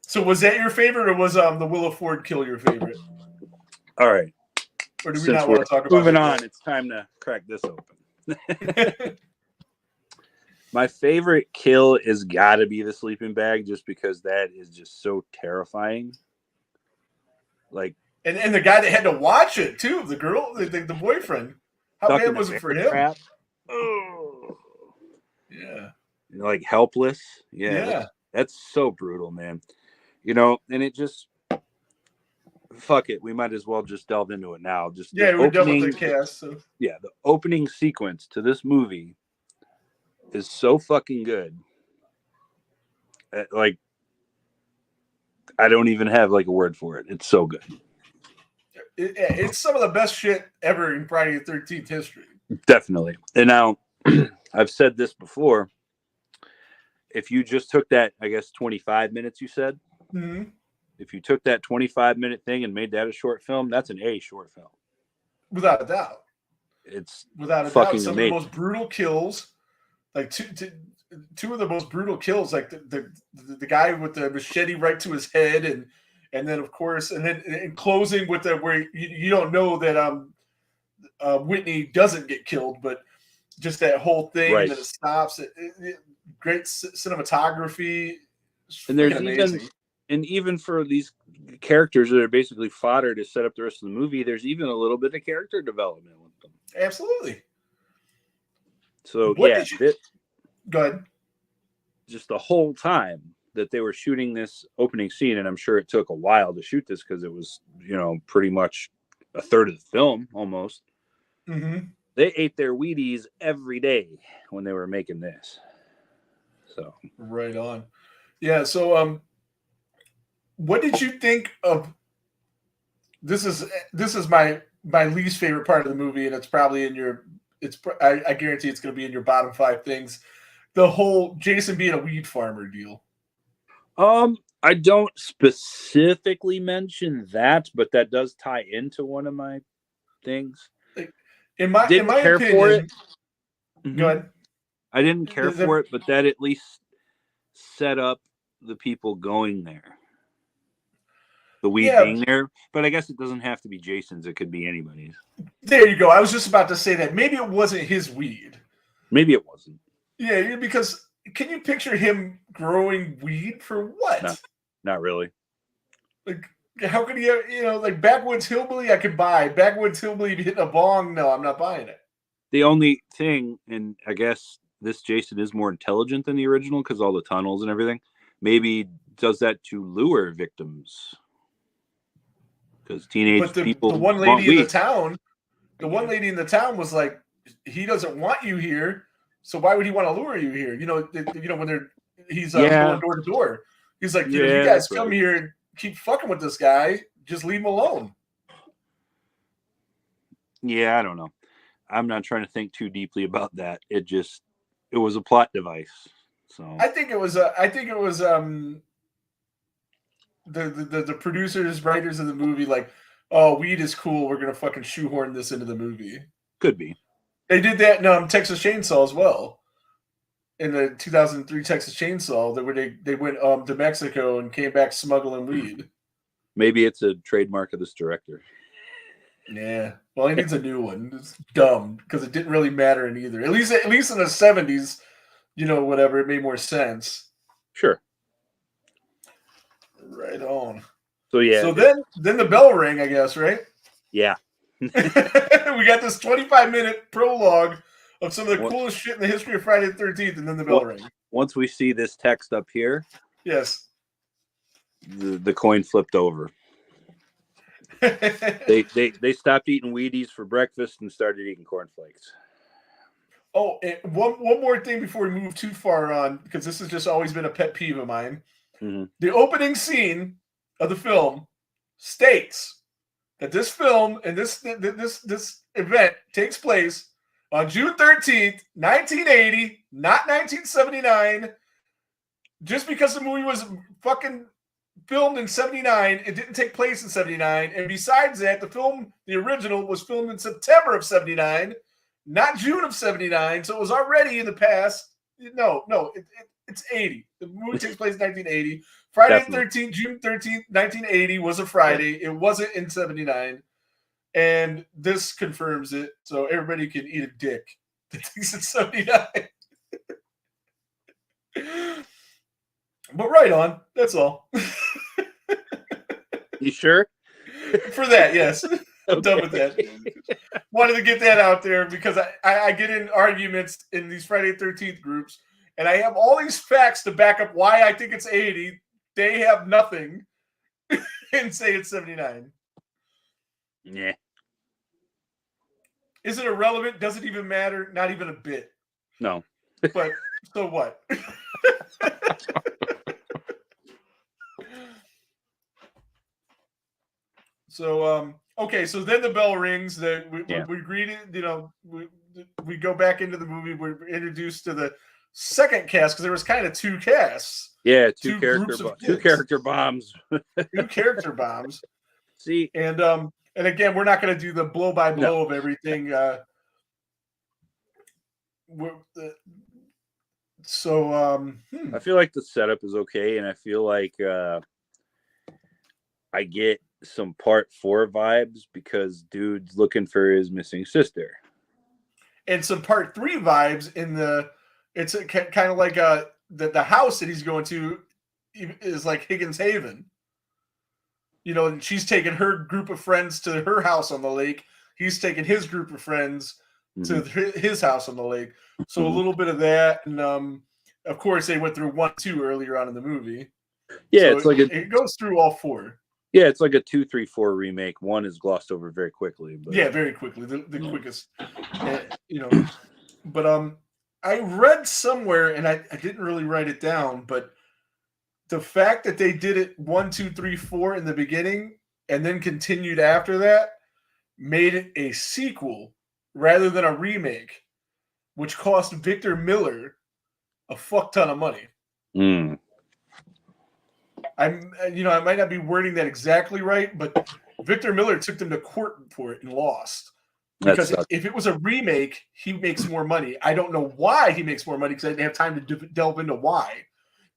So was that your favorite, or was the Willa Ford kill your favorite? All right. Or do we not want to talk about it? Moving on, it's time to crack this open. My favorite kill is got to be the sleeping bag, just because that is just so terrifying. Like, and the guy that had to watch it too, the girl, the boyfriend. How bad was it for him? Trap. Oh, yeah, like helpless. Yeah. That's so brutal, man. And it just, fuck it. We might as well just delve into it now. We're done with the cast. So. Yeah, the opening sequence to this movie is so fucking good. Like, I don't even have like a word for it. It's so good. It's some of the best shit ever in Friday the 13th history. Definitely. And now, I've said this before. If you just took that, I guess, 25 minutes you said, if you took that 25-minute thing and made that a short film, that's an A short film. Without a doubt. It's without a fucking doubt some amazing. of the most brutal kills, like two of the most brutal kills, like the guy with the machete right to his head, and then of course, and then in closing with the where you don't know that Whitney doesn't get killed, but just that whole thing, right. And then it stops. Great cinematography, and there's even for these characters that are basically fodder to set up the rest of the movie, there's even a little bit of character development with them. Absolutely. So go ahead. Just the whole time that they were shooting this opening scene, and I'm sure it took a while to shoot this because it was, pretty much a third of the film almost. Mm-hmm. They ate their Wheaties every day when they were making this. So right on. Yeah. So what did you think of this? Is my least favorite part of the movie, and it's probably in your. I guarantee it's going to be in your bottom 5 things. The whole Jason being a weed farmer deal. I don't specifically mention that, but that does tie into one of my things. In my opinion, for it. Go ahead. I didn't care for it, but that at least set up the people going there. The weed being there, but I guess it doesn't have to be Jason's. It could be anybody's. There you go. I was just about to say that maybe it wasn't his weed. Maybe it wasn't. Yeah, because can you picture him growing weed for what? No, not really. Like, how could he, like Backwoods Hillbilly I could buy. Backwoods Hillbilly hitting a bong, no, I'm not buying it. The only thing, and I guess this Jason is more intelligent than the original because all the tunnels and everything, maybe does that to lure victims. Because people. The one lady in the town, lady in the town was like, he doesn't want you here, so why would he want to lure you here? When he's going door to door. He's like, you guys come here and keep fucking with this guy, just leave him alone. Yeah, I don't know. I'm not trying to think too deeply about that. It was a plot device. So I think it was the producers, writers of the movie, like, oh, weed is cool, we're gonna fucking shoehorn this into the movie. Could be. They did that in Texas Chainsaw as well. In the 2003 Texas Chainsaw, they went to Mexico and came back smuggling weed. Maybe it's a trademark of this director. Yeah. Well, he needs a new one. It's dumb because it didn't really matter in either. At least in the 70s, whatever, it made more sense. Sure. Right on. So yeah. So then the bell rang, I guess, right? Yeah. We got this 25-minute prologue of some of the coolest shit in the history of Friday the 13th, and then the bell rang. Once we see this text up here, yes, the coin flipped over. They stopped eating Wheaties for breakfast and started eating cornflakes. Oh, and one more thing before we move too far on, because this has just always been a pet peeve of mine. Mm-hmm. The opening scene of the film states that this film and this event takes place on June 13th, 1980, not 1979. Just because the movie was fucking filmed in 79, it didn't take place in 79. And besides that, the original, was filmed in September of 79, not June of 79. So it was already in the past. No, it's 80. The movie takes place in 1980. Friday the 13th, June 13th, 1980 was a Friday. It wasn't in 79. And this confirms it. So everybody can eat a dick that thinks it's 79. But right on. That's all. You sure? For that, yes. I'm done with that. Okay. Wanted to get that out there because I get in arguments in these Friday the 13th groups, and I have all these facts to back up why I think it's 80. They have nothing and say it's 79. Yeah. Is it irrelevant? Does it even matter? Not even a bit. No. But so what? So okay, so then the bell rings. That we greet it. We go back into the movie. We're introduced to the second cast because there was kind of two casts. Yeah, two character bombs. Two character bombs. See, and again, we're not going to do the blow by blow of everything. I feel like the setup is okay, and I feel like I get some part 4 vibes because dude's looking for his missing sister, and some part 3 vibes in the. It's kind of like the house that he's going to is like Higgins Haven. And she's taking her group of friends to her house on the lake. He's taking his group of friends to his house on the lake. So a little bit of that, and of course they went through 1, 2 earlier on in the movie. Yeah, so it goes through all 4. Yeah, it's like a 2, 3, 4 remake. 1 is glossed over very quickly. But... Yeah, very quickly, the quickest. But I read somewhere, and I didn't really write it down, but the fact that they did it 1, 2, 3, 4 in the beginning and then continued after that made it a sequel rather than a remake, which cost Victor Miller a fuck ton of money. I might not be wording that exactly right, but Victor Miller took them to court for it and lost. Because if it was a remake, he makes more money. I don't know why he makes more money because I didn't have time to delve into why.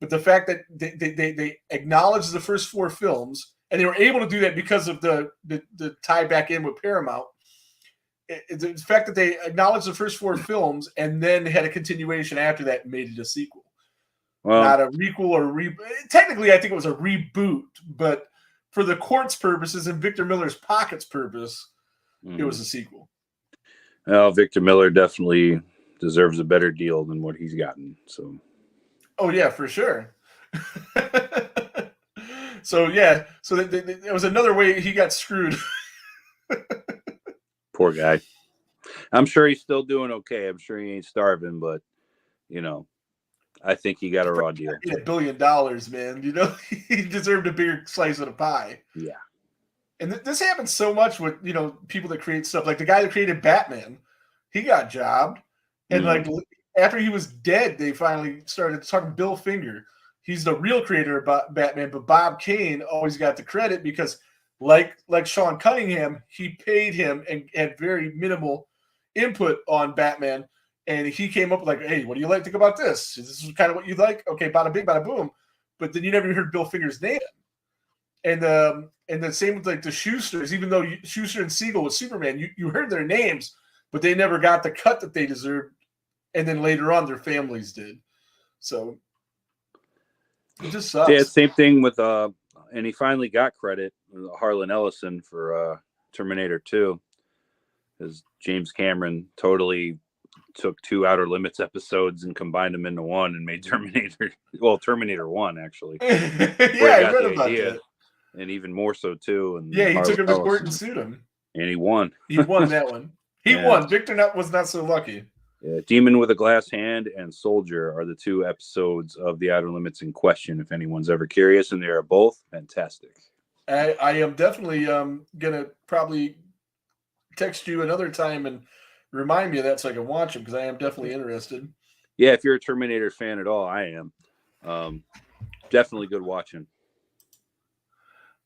But the fact that they acknowledged the first 4 films, and they were able to do that because of the tie back in with Paramount. The fact that they acknowledged the first 4 films and then had a continuation after that made it a sequel. Well, not a requel or technically, I think it was a reboot, but for the court's purposes and Victor Miller's pocket's purpose, it was a sequel. Well, Victor Miller definitely deserves a better deal than what he's gotten. So. Oh yeah, for sure. So it was another way he got screwed. Poor guy. I'm sure he's still doing okay. I'm sure he ain't starving, but I think he got a raw deal. $1 billion, man. He deserved a bigger slice of the pie. Yeah. And this happens so much with people that create stuff. Like the guy that created Batman, he got jobbed, and like after he was dead, they finally started talking. Bill Finger, he's the real creator of Batman, but Bob Kane always got the credit because, like Sean Cunningham, he paid him and had very minimal input on Batman. And he came up with like, hey, what do you think about this? This is kind of what you like? Okay, bada bing, bada boom. But then you never heard Bill Finger's name. And the same with like the Schusters, even though Schuster and Siegel was Superman, you heard their names, but they never got the cut that they deserved. And then later on, their families did. So, It just sucks. Yeah, same thing with and he finally got credit, Harlan Ellison, for Terminator 2, because James Cameron totally took 2 Outer Limits episodes and combined them into one and made Terminator 1 actually. Yeah, I read about that. And even more so too. And yeah, he Harlan took him to court Ellison, and sued him. and he won. He won that one. He won. Victor was not so lucky. Yeah, Demon with a Glass Hand and Soldier are the 2 episodes of the Outer Limits in question, if anyone's ever curious, and they are both fantastic. I am definitely gonna probably text you another time and remind me of that so I can watch them, because I am definitely interested. Yeah, if you're a Terminator fan at all, I am. Definitely good watching.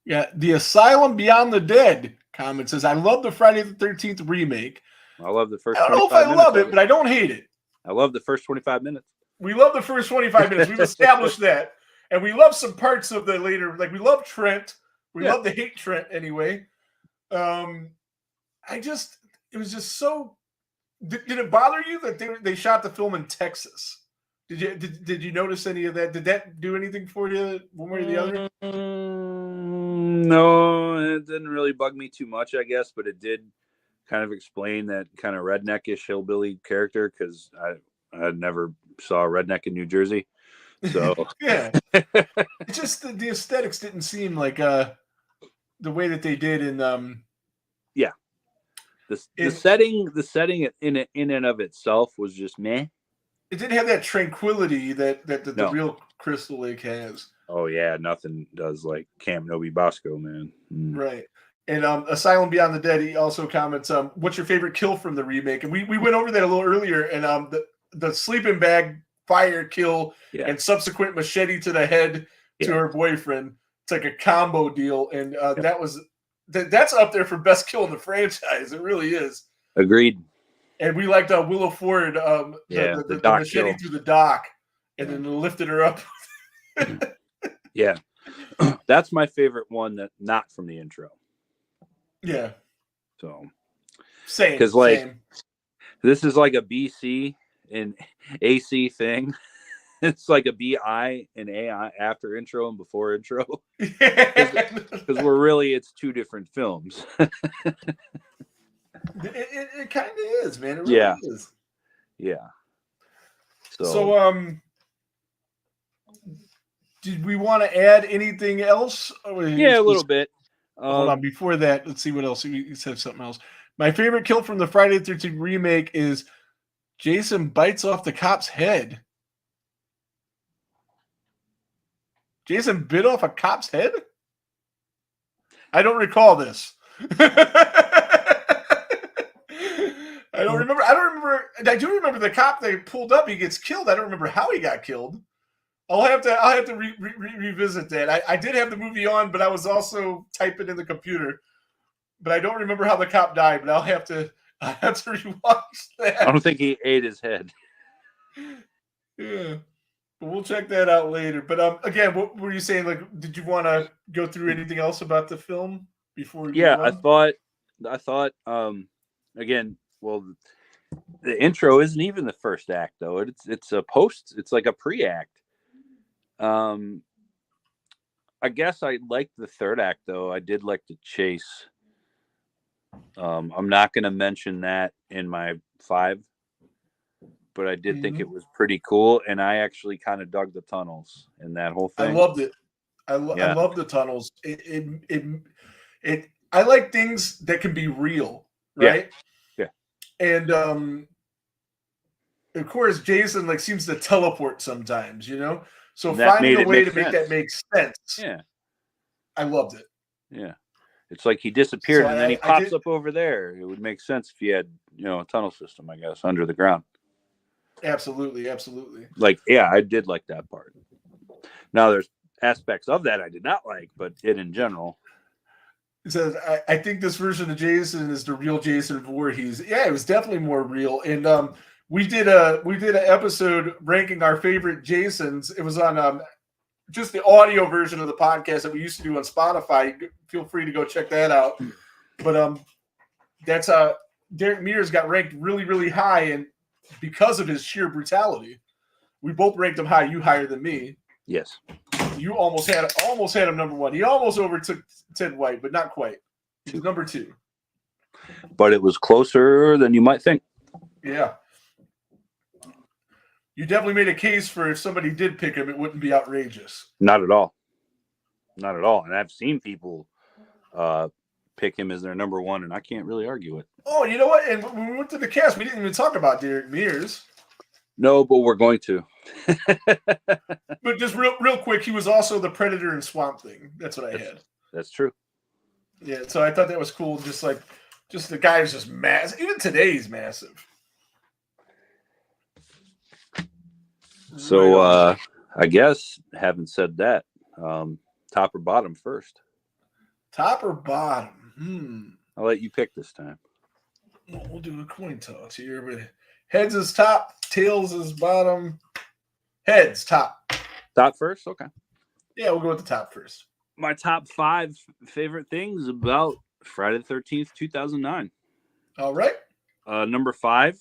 Yeah, The Asylum Beyond the Dead comment says, I love the Friday the 13th remake. I love the first. I don't know if I love it, but I don't hate it. I love the first 25 minutes. We love the first 25 minutes. We've established that. And we love some parts of the later, like we love Trent. We love to hate Trent anyway. It was just so. Did it bother you that they shot the film in Texas? Did you notice any of that? Did that do anything for you one way or the other? No, it didn't really bug me too much, I guess, but it did kind of explain that kind of redneckish hillbilly character, because I never saw a redneck in New Jersey. So yeah, it's just the aesthetics didn't seem like the way that they did in the setting in and of itself was just meh. It didn't have that tranquility that the real Crystal Lake has. Oh yeah, nothing does like Camp Nobi Bosco, man. Right. And Asylum Beyond the Dead, he also comments, what's your favorite kill from the remake? And we went over that a little earlier, and the sleeping bag fire kill and subsequent machete to the head to her boyfriend. It's like a combo deal, and that's up there for best kill in the franchise. It really is. Agreed. And we liked Willow Ford, the machete kill through the dock, and then lifted her up. Yeah, that's my favorite one. That not from the intro. Yeah. So same, because this is like a BC and AC thing. It's like a BI and AI after intro and before intro. Because it's 2 different films. It kind of is, man. It really is. Yeah. So did we want to add anything else? Yeah, a little bit. Hold on. Before that, let's see what else. You said something else. My favorite kill from the Friday the 13th remake is Jason bites off the cop's head. Jason bit off a cop's head? I don't recall this. I don't remember. I do remember the cop they pulled up. He gets killed. I don't remember how he got killed. I'll have to revisit that. I did have the movie on, but I was also typing in the computer. But I don't remember how the cop died. But I have to rewatch that. I don't think he ate his head. Yeah, but we'll check that out later. But again, what were you saying? Like, did you want to go through anything else about the film before? I thought. Again, well, the intro isn't even the first act though. It's a post. It's like a pre-act. I guess I liked the third act though. I did like the chase. I'm not going to mention that in my 5, but I did think it was pretty cool, and I actually kind of dug the tunnels in that whole thing. I loved it. I love the tunnels. I like things that can be real, right? Yeah. And of course, Jason seems to teleport sometimes, you know. So finding a way to make that make sense. Yeah. I loved it. Yeah. It's like he disappeared and then he pops up over there. It would make sense if you had, a tunnel system, I guess, under the ground. Absolutely, absolutely. I did like that part. Now there's aspects of that I did not like, but it in general. It says, I think this version of Jason is the real Jason Voorhees. Yeah, it was definitely more real. And we did an episode ranking our favorite Jasons. It was on just the audio version of the podcast that we used to do on Spotify. Feel free to go check that out. But that's Derek Mears got ranked really, really high, and because of his sheer brutality. We both ranked him high. You higher than me. Yes. You almost had him number one. He almost overtook Ted White, but not quite. He's number 2. But it was closer than you might think. Yeah. You definitely made a case for if somebody did pick him, it wouldn't be outrageous. Not at all. Not at all. And I've seen people pick him as their number 1, and I can't really argue it. Oh, you know what? And when we went to the cast, we didn't even talk about Derek Mears. No, but we're going to. But just real quick, he was also the Predator in Swamp Thing. That's what I had. That's true. Yeah, so I thought that was cool. Just the guy is just massive. Even today, he's massive. So I guess, having said that, top or bottom first? Top or bottom? I'll let you pick this time. We'll do a coin toss here. But heads is top, tails is bottom. Heads, top. Top first? Okay. Yeah, we'll go with the top first. My top 5 favorite things about Friday the 13th, 2009. All right. Number 5,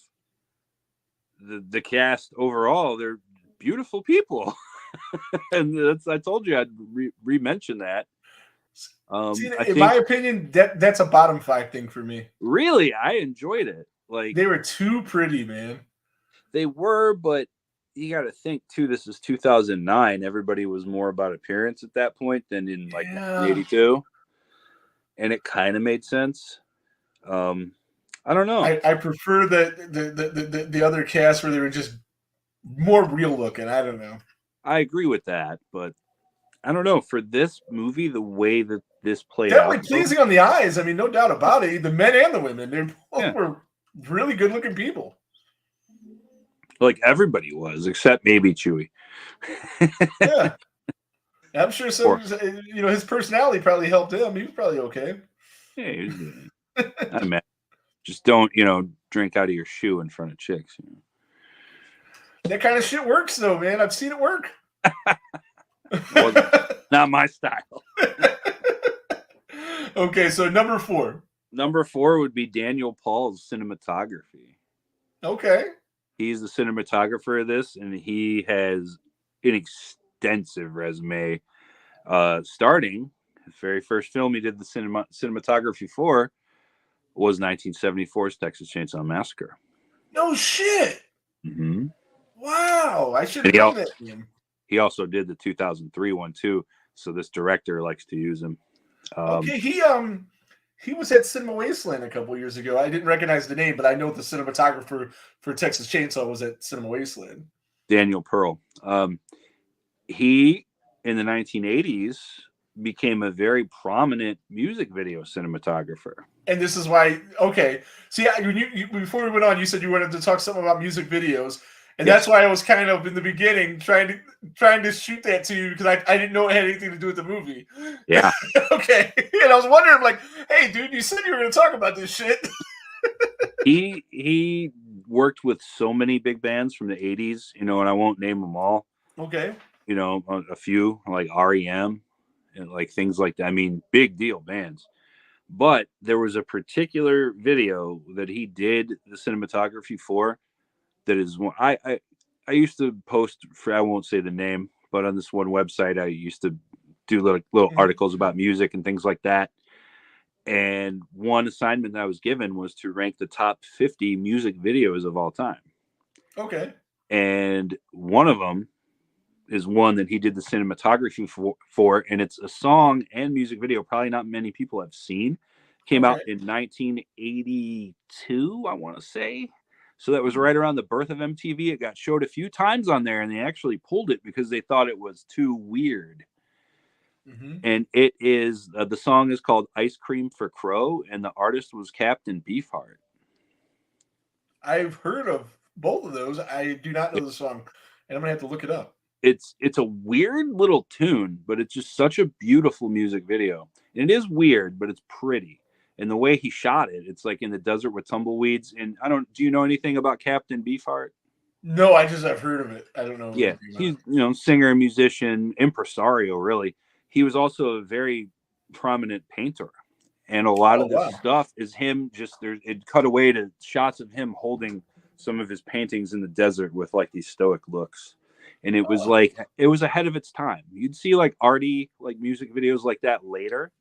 the cast overall, they're beautiful people. And I told you I'd re-mention that. In my opinion, that's a bottom 5 thing for me. Really? I enjoyed it. Like, they were too pretty, man. They were, but you got to think too, this is 2009. Everybody was more about appearance at that point than in 1982. And it kind of made sense. I don't know. I prefer the other cast where they were just more real looking. I don't know. I agree with that, but I don't know. For this movie, the way that this played definitely out, pleasing on the eyes. I mean, no doubt about it. The men and the women, they both were really good looking people. Like everybody was, except maybe Chewie. Yeah, I'm sure his personality probably helped him. He was probably okay. Yeah, I mean, just don't drink out of your shoe in front of chicks. That kind of shit works, though, man. I've seen it work. Not my style. Okay, so number 4. Number 4 would be Daniel Paul's cinematography. Okay. He's the cinematographer of this, and he has an extensive resume. Starting his very first film he did the cinematography for was 1974's Texas Chainsaw Massacre. No shit. Mm-hmm. Wow, I should have known that name. He also did the 2003 one too, so this director likes to use him. Okay, he was at Cinema Wasteland a couple years ago. I didn't recognize the name, but I know the cinematographer for Texas Chainsaw was at Cinema Wasteland. Daniel Pearl. He, in the 1980s, became a very prominent music video cinematographer. And this is why, okay. See, before we went on, you said you wanted to talk something about music videos. And that's why I was kind of in the beginning trying to shoot that to you because I didn't know it had anything to do with the movie. Yeah. Okay. And I was wondering, I'm like, hey, dude, you said you were going to talk about this shit. He worked with so many big bands from the 80s, and I won't name them all. Okay. A few like REM and like things like that. I mean, big deal bands. But there was a particular video that he did the cinematography for. That is one I used to post for, I won't say the name, but on this one website I used to do little articles about music and things like that. And one assignment that I was given was to rank the top 50 music videos of all time. Okay. And one of them is one that he did the cinematography for, and it's a song and music video probably not many people have seen. Came out in 1982, I want to say. So that was right around the birth of MTV. It got showed a few times on there, and they actually pulled it because they thought it was too weird. Mm-hmm. And it is, the song is called Ice Cream for Crow, and the artist was Captain Beefheart. I've heard of both of those. I do not know the song, and I'm going to have to look it up. It's a weird little tune, but it's just such a beautiful music video. And it is weird, but it's pretty. And the way he shot it, it's like in the desert with tumbleweeds. And do you know anything about Captain Beefheart? No, I've heard of it. I don't know. Yeah, he's singer, musician, impresario. Really, he was also a very prominent painter, and a lot of this stuff is him. It cut away to shots of him holding some of his paintings in the desert with like these stoic looks. and it was like it was ahead of its time. You'd see like arty like music videos like that later,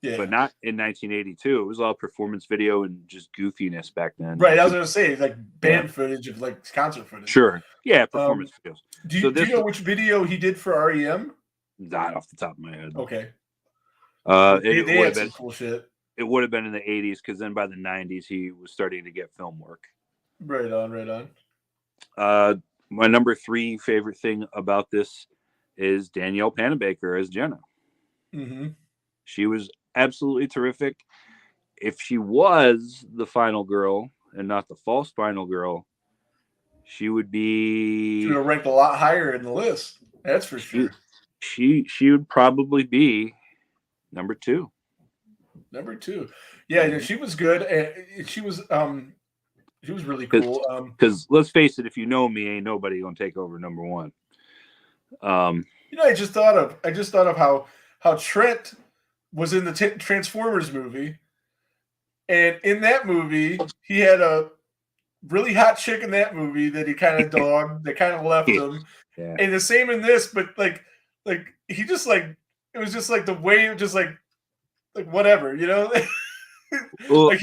Yeah. but not in 1982. It was all performance video and just goofiness back then. Right. I was gonna say like band footage of like concert footage. Sure. Yeah, performance videos. Do you know which video he did for REM? Not off the top of my head. Okay. It They would had have some been cool shit. It would have been in the 80s, because then by the 90s he was starting to get film work. Right on, right on. My number 3 favorite thing about this is Danielle Panabaker as Jenna. Mm-hmm. She was absolutely terrific. If she was the final girl and not the false final girl, she would be. She would have ranked a lot higher in the list. That's for sure. She would probably be number 2. Number 2. Yeah, she was good, and she was really cool. Because let's face it, if you know me, ain't nobody gonna take over number 1. I just thought of how Trent was in the Transformers movie, and in that movie he had a really hot chick in that movie that he kind of dogged, that kind of left him, and the same in this, but like he just like it was just like the way it just like whatever, Well, like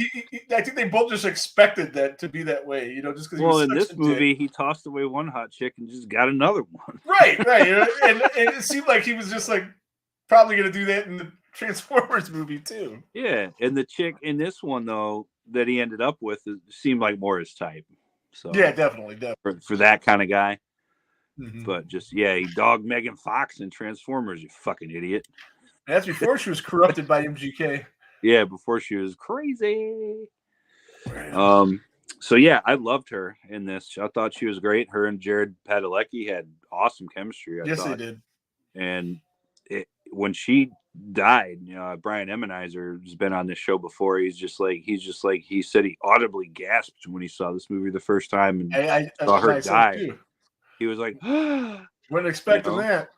I think they both just expected that to be that way, just because. Well, in this movie, he tossed away one hot chick and just got another one. Right. And it seemed like he was just like probably going to do that in the Transformers movie too. Yeah, and the chick in this one though that he ended up with seemed like more his type. So yeah, definitely. For that kind of guy. Mm-hmm. But just he dogged Megan Fox in Transformers. You fucking idiot. That's before she was corrupted by MGK. Yeah, before she was crazy. So yeah, I loved her in this. I thought she was great. Her and Jared Padalecki had awesome chemistry. I thought. They did. And when she died, Brian Ebenezer has been on this show before. He said he audibly gasped when he saw this movie the first time and I saw her die. Too. He was like, wasn't expecting that.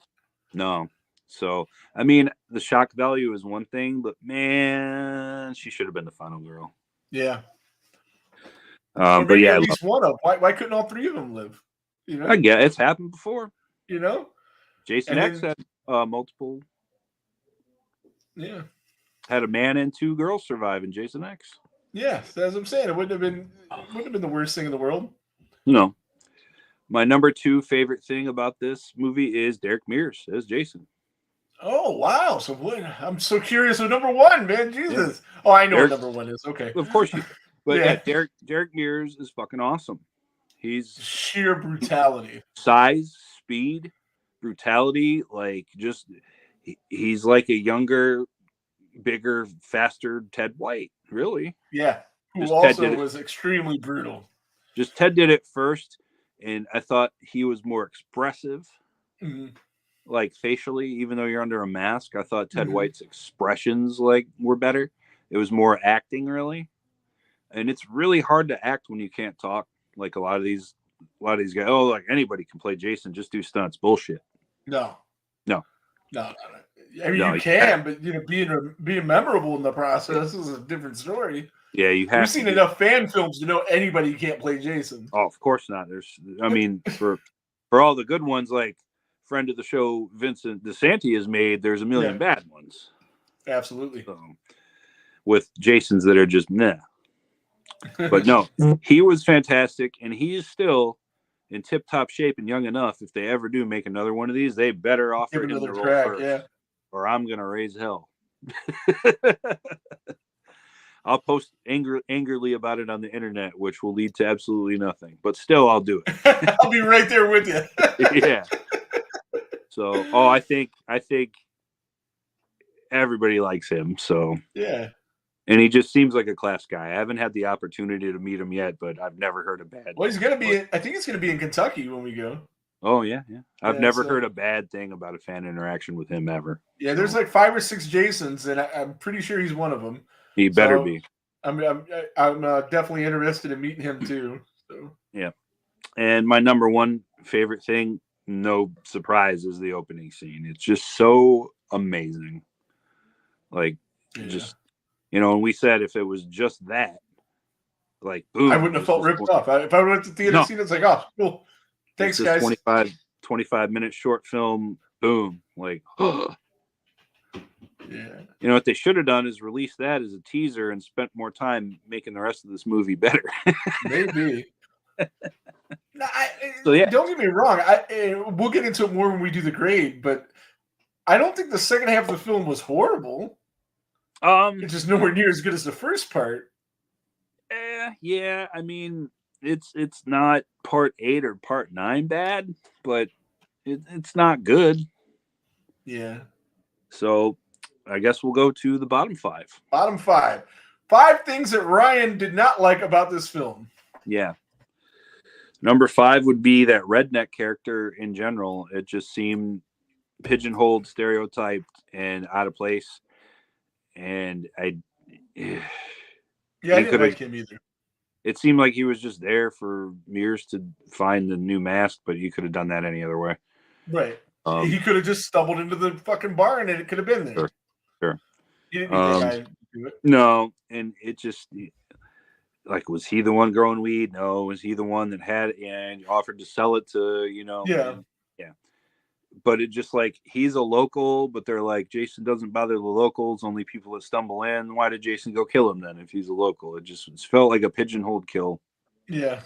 No. So, I mean, the shock value is one thing, but man, she should have been the final girl. Yeah. But yeah, at least one of them. Why couldn't all 3 of them live? I get it's happened before. Jason X had multiple. Yeah. Had a man and 2 girls survive in Jason X. Yeah, that's what I'm saying. It wouldn't have been the worst thing in the world. No. My number 2 favorite thing about this movie is Derek Mears as Jason. Oh wow! So what? I'm so curious. So number 1, man, Jesus. Yeah. Oh, I know what number 1 is. Okay, of course you. But yeah, Derek Mears is fucking awesome. He's sheer brutality, size, speed, brutality. Like he's like a younger, bigger, faster Ted White. Really? Yeah. Who also was extremely brutal. Just Ted did it first, and I thought he was more expressive. Mm-hmm. Like facially, even though you're under a mask, I thought Ted White's expressions were better. It was more acting, really, and it's really hard to act when you can't talk. Like a lot of these guys, like anybody can play Jason, just do stunts. Bullshit. No. I mean, you can, but being memorable in the process is a different story. Yeah, you have. We've seen enough fan films to know anybody can't play Jason. Oh, of course not. For all the good ones, like friend of the show Vincent DeSanti has made, there's a million bad ones. Absolutely. So, with Jasons that are just meh. But no, he was fantastic, and he is still in tip-top shape and young enough. If they ever do make another one of these, they better offer him the role first, or I'm gonna raise hell. I'll post angrily about it on the internet, which will lead to absolutely nothing. But still, I'll do it. I'll be right there with you. Yeah. So, I think everybody likes him. So yeah. And he just seems like a class guy. I haven't had the opportunity to meet him yet, but I've never heard a bad. Well, he's going to be. I think he's going to be in Kentucky when we go. Oh yeah. I've never heard a bad thing about a fan interaction with him ever. Yeah, there's like 5 or 6 Jasons, and I'm pretty sure he's one of them. He better be. I'm definitely interested in meeting him too. So. Yeah, and my number 1 favorite thing, no surprise, is the opening scene. It's just so amazing. Just. And we said if it was just that, like, boom. I wouldn't have felt ripped off. If I went to the theater scene, it's like, oh, cool. Thanks, guys. 25-minute short film. Boom. Like, Yeah. you know what they should have done is release that as a teaser and spent more time making the rest of this movie better. Maybe. No, So yeah, don't get me wrong. We'll get into it more when we do the grade, but I don't think the second half of the film was horrible. It's just nowhere near as good as the first part. Yeah. I mean, it's not part 8 or part 9 bad, but it's not good. Yeah. So I guess we'll go to the bottom 5. Bottom 5. 5 things that Ryan did not like about this film. Yeah. Number 5 would be that redneck character in general. It just seemed pigeonholed, stereotyped, and out of place. And I didn't like him either. It seemed like he was just there for years to find the new mask, but you could have done that any other way. Right. He could have just stumbled into the fucking bar and it could have been there. Sure. He didn't need that guy to do it. No, and it just like, was he the one growing weed? No. Was he the one that had it and offered to sell it to, Yeah. Yeah. But it just like, he's a local, but they're like, Jason doesn't bother the locals, only people that stumble in. Why did Jason go kill him then if he's a local? It felt like a pigeonholed kill. Yeah.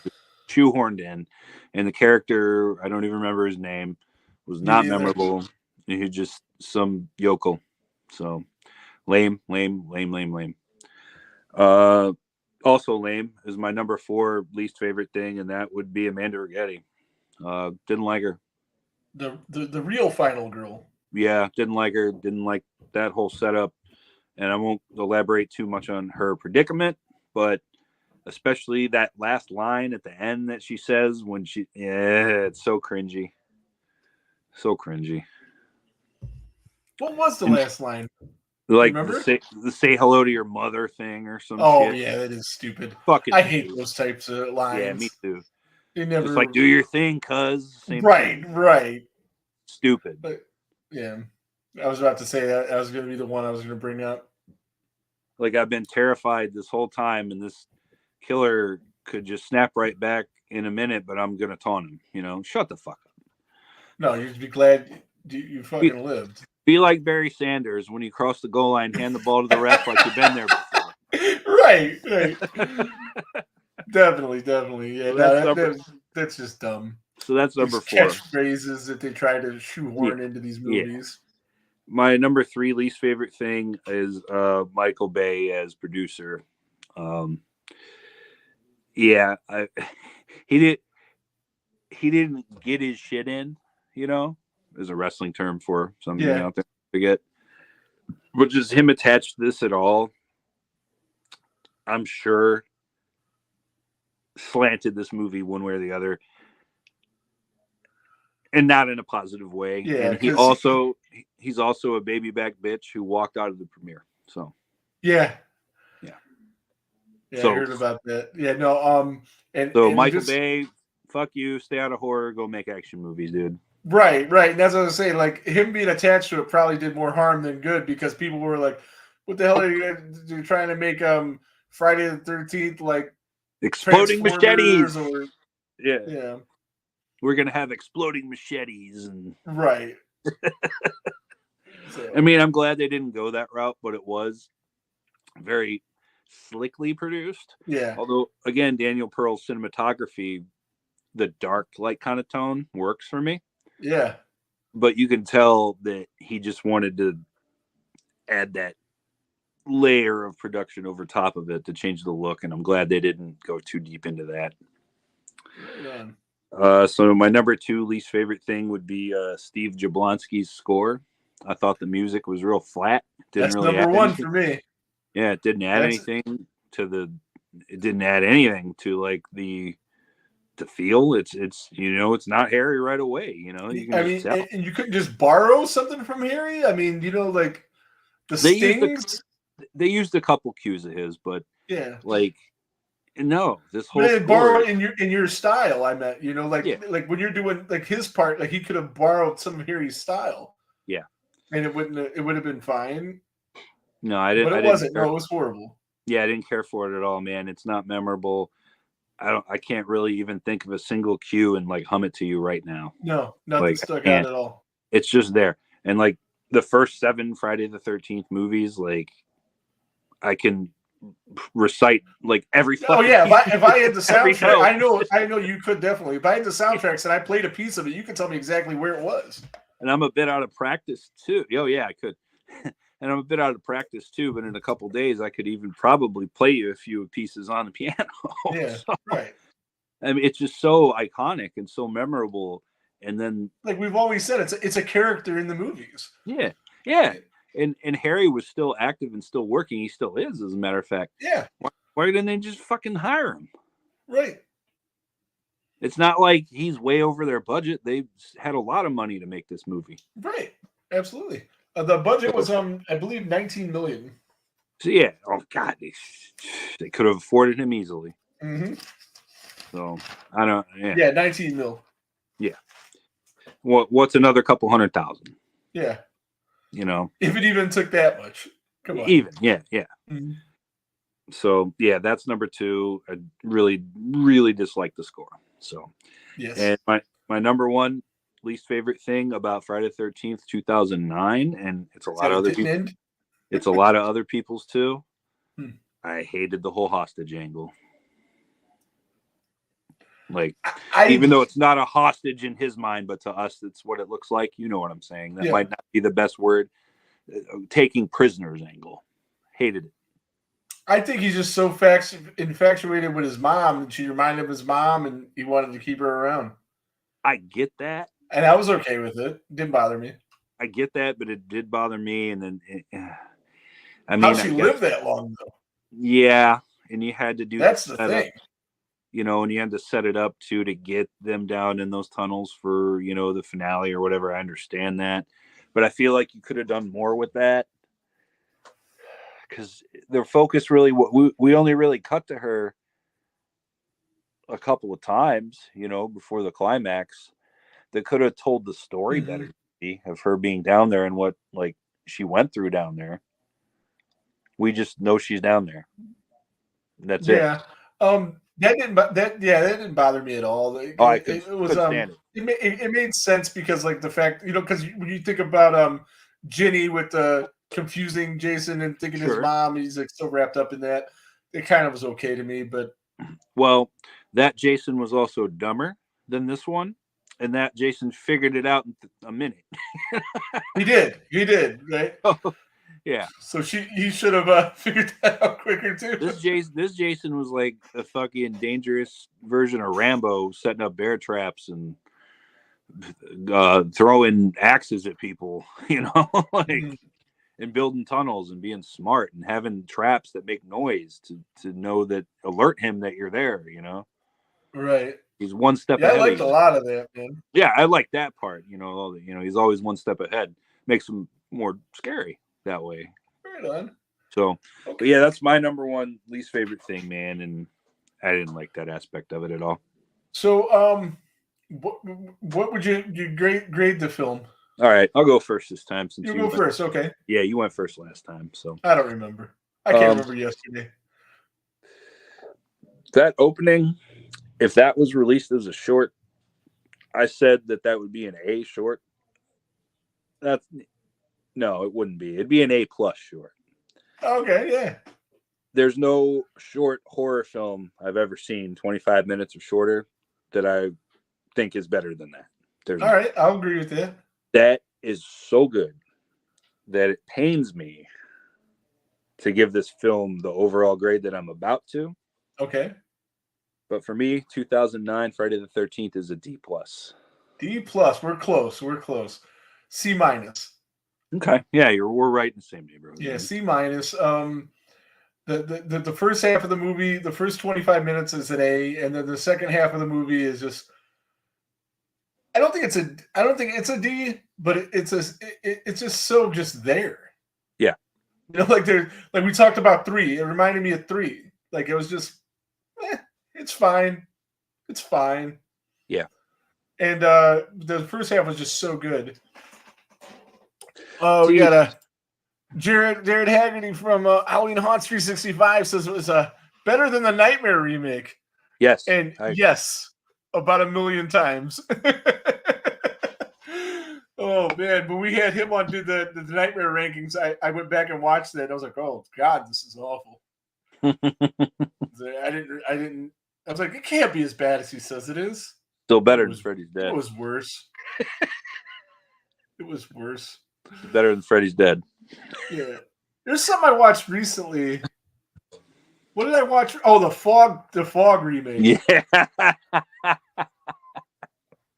Shoehorned in. And the character, I don't even remember his name, was not memorable. He just some yokel. So lame. Also lame is my number 4 least favorite thing, and that would be Amanda Rigetti. Didn't like her. The real final girl. Yeah, didn't like her. Didn't like that whole setup. And I won't elaborate too much on her predicament, but especially that last line at the end that she says when it's so cringy. So cringy. What was the last line? Like the say hello to your mother thing or some shit. Oh, yeah, that is stupid. Fucking I hate those types of lines. Yeah, me too. They never... It's like, do your thing, cuz. Right. Stupid. But, yeah. I was about to say that was going to be the one I was going to bring up. Like, I've been terrified this whole time, and this killer could just snap right back in a minute, but I'm going to taunt him, Shut the fuck up. No, you'd be glad you fucking lived. Be like Barry Sanders. When you cross the goal line, hand the ball to the ref like you've been there before. Right. Definitely. Yeah, that's just dumb. So that's number 4. Catchphrases that they try to shoehorn into these movies. Yeah. My number 3 least favorite thing is Michael Bay as producer. He didn't get his shit in, is a wrestling term for something out there. Forget. But just him attached to this at all, I'm sure slanted this movie one way or the other, and not in a positive way. Yeah, and he's also a baby back bitch who walked out of the premiere. So yeah, so, I heard about that. Yeah, no, and Michael Bay, fuck you, stay out of horror, go make action movies, dude. Right, and that's what I was saying. Like, him being attached to it probably did more harm than good, because people were like, "What the hell are you guys doing, trying to make Friday the 13th like exploding machetes?" Or, yeah, we're gonna have exploding machetes and right. So. I mean, I'm glad they didn't go that route, but it was very slickly produced. Yeah. Although, again, Daniel Pearl's cinematography, the dark light kind of tone works for me. Yeah. But you can tell that he just wanted to add that layer of production over top of it to change the look, and I'm glad they didn't go too deep into that. So my number 2 least favorite thing would be Steve Jablonsky's score. I thought the music was real flat. That's really number 1 for me. Yeah, it didn't add anything to it didn't add anything to like the feel. It's it's not Harry right away. You can tell. And you couldn't just borrow something from Harry. I mean, like the stings. They used a couple cues of his, but like no, this whole. But borrow in your style. I meant, like when you're doing like his part, like he could have borrowed some of Harry's style. Yeah, and it would have been fine. No, I didn't. But it wasn't. No, it was horrible. Yeah, I didn't care for it at all, man. It's not memorable. I can't really even think of a single cue and like hum it to you right now. No, nothing Like, stuck out at all. It's just there. And like the first 7 Friday the 13th movies, like I can recite like every Oh fucking yeah, piece if I had the every soundtrack, note. I know you could definitely. If I had the soundtracks and I played a piece of it, you could tell me exactly where it was. And I'm a bit out of practice too. Oh yeah, I could. And I'm a bit out of practice too, but in a couple days I could even probably play you a few pieces on the piano. Yeah, So, right. I mean, it's just so iconic and so memorable. And then, Like we've always said, it's a character in the movies. yeah, yeah. And Harry was still active and still working. He still is, as a matter of fact. Yeah. Why didn't they just fucking hire him? Right. It's not like he's way over their budget. They had a lot of money to make this movie. Right. Absolutely. The budget was I believe 19 million. So yeah, oh god, they could have afforded him easily. Mm-hmm. So I don't. Yeah, 19 mil. Yeah. What's another couple 100,000? Yeah. You know, if it even took that much. Come on. Even, yeah. Mm-hmm. So yeah, that's number 2. I really, really dislike the score. So yes. And my number 1 least favorite thing about Friday the 13th, 2009, and it's a lot of other people. It's a lot of other people's too. I hated the whole hostage angle. Like, even though it's not a hostage in his mind, but to us, it's what it looks like. You know what I'm saying? That might not be the best word. Taking prisoners angle. Hated it. I think he's just so infatuated with his mom, and she reminded him of his mom, and he wanted to keep her around. I get that. And I was okay with it. Didn't bother me. I get that, but it did bother me. And then, I mean, how she lived that long, though? Yeah, and you had to do that's the thing. You know, and you had to set it up to get them down in those tunnels for, you know, the finale or whatever. I understand that, but I feel like you could have done more with that, because their focus really, we only really cut to her a couple of times, you know, before the climax. That could have told the story better of her being down there and what like she went through down there. We just know she's down there. That's it. Yeah. That didn't bother me at all. It made sense because like the fact, you know, because when you think about Ginny with the confusing Jason and thinking his mom, he's like so wrapped up in that. It kind of was okay to me, but well, that Jason was also dumber than this one, and that Jason figured it out in a minute. He did, right? Yeah. So he should have figured that out quicker too. This Jason was like a fucking dangerous version of Rambo, setting up bear traps and throwing axes at people, you know, like and building tunnels and being smart and having traps that make noise to know that alert him that you're there, you know. Right. He's one step ahead. I liked a lot of that, man. Yeah, I like that part. You know, he's always one step ahead. Makes him more scary that way. Right on. So, but yeah, that's my number 1 least favorite thing, man, and I didn't like that aspect of it at all. So, what would you grade the film? All right, I'll go first this time. Since you go first, okay? Yeah, you went first last time, so I don't remember. I can't remember yesterday. That opening, if that was released as a short, I said that would be an A short. No, it wouldn't be. It'd be an A+ short. Okay, yeah. There's no short horror film I've ever seen, 25 minutes or shorter, that I think is better than that. All right, I'll agree with that. That is so good that it pains me to give this film the overall grade that I'm about to. Okay. But for me, 2009 Friday the 13th is a D+. D+. We're close. C-. Okay. Yeah, we're right in the same neighborhood. Yeah, C-. The first half of the movie, the first 25 minutes is an A, and then the second half of the movie is just. I don't think it's a D, but it's just so just there. Yeah. You know, like we talked about 3. It reminded me of 3. Like it was just, it's fine. It's fine. Yeah. And the first half was just so good. Oh, we got a Jared Haggerty from Halloween Haunts 365 says it was better than the Nightmare remake. Yes. And yes, about 1 million times. Oh man, when we had him on do the nightmare rankings, I went back and watched that. I was like, oh God, this is awful. I didn't. I was like, it can't be as bad as he says it is. Still better than Freddy's Dead. It was worse. It was worse. It's better than Freddy's Dead. Yeah. There's something I watched recently. What did I watch? Oh, the Fog remake. Yeah.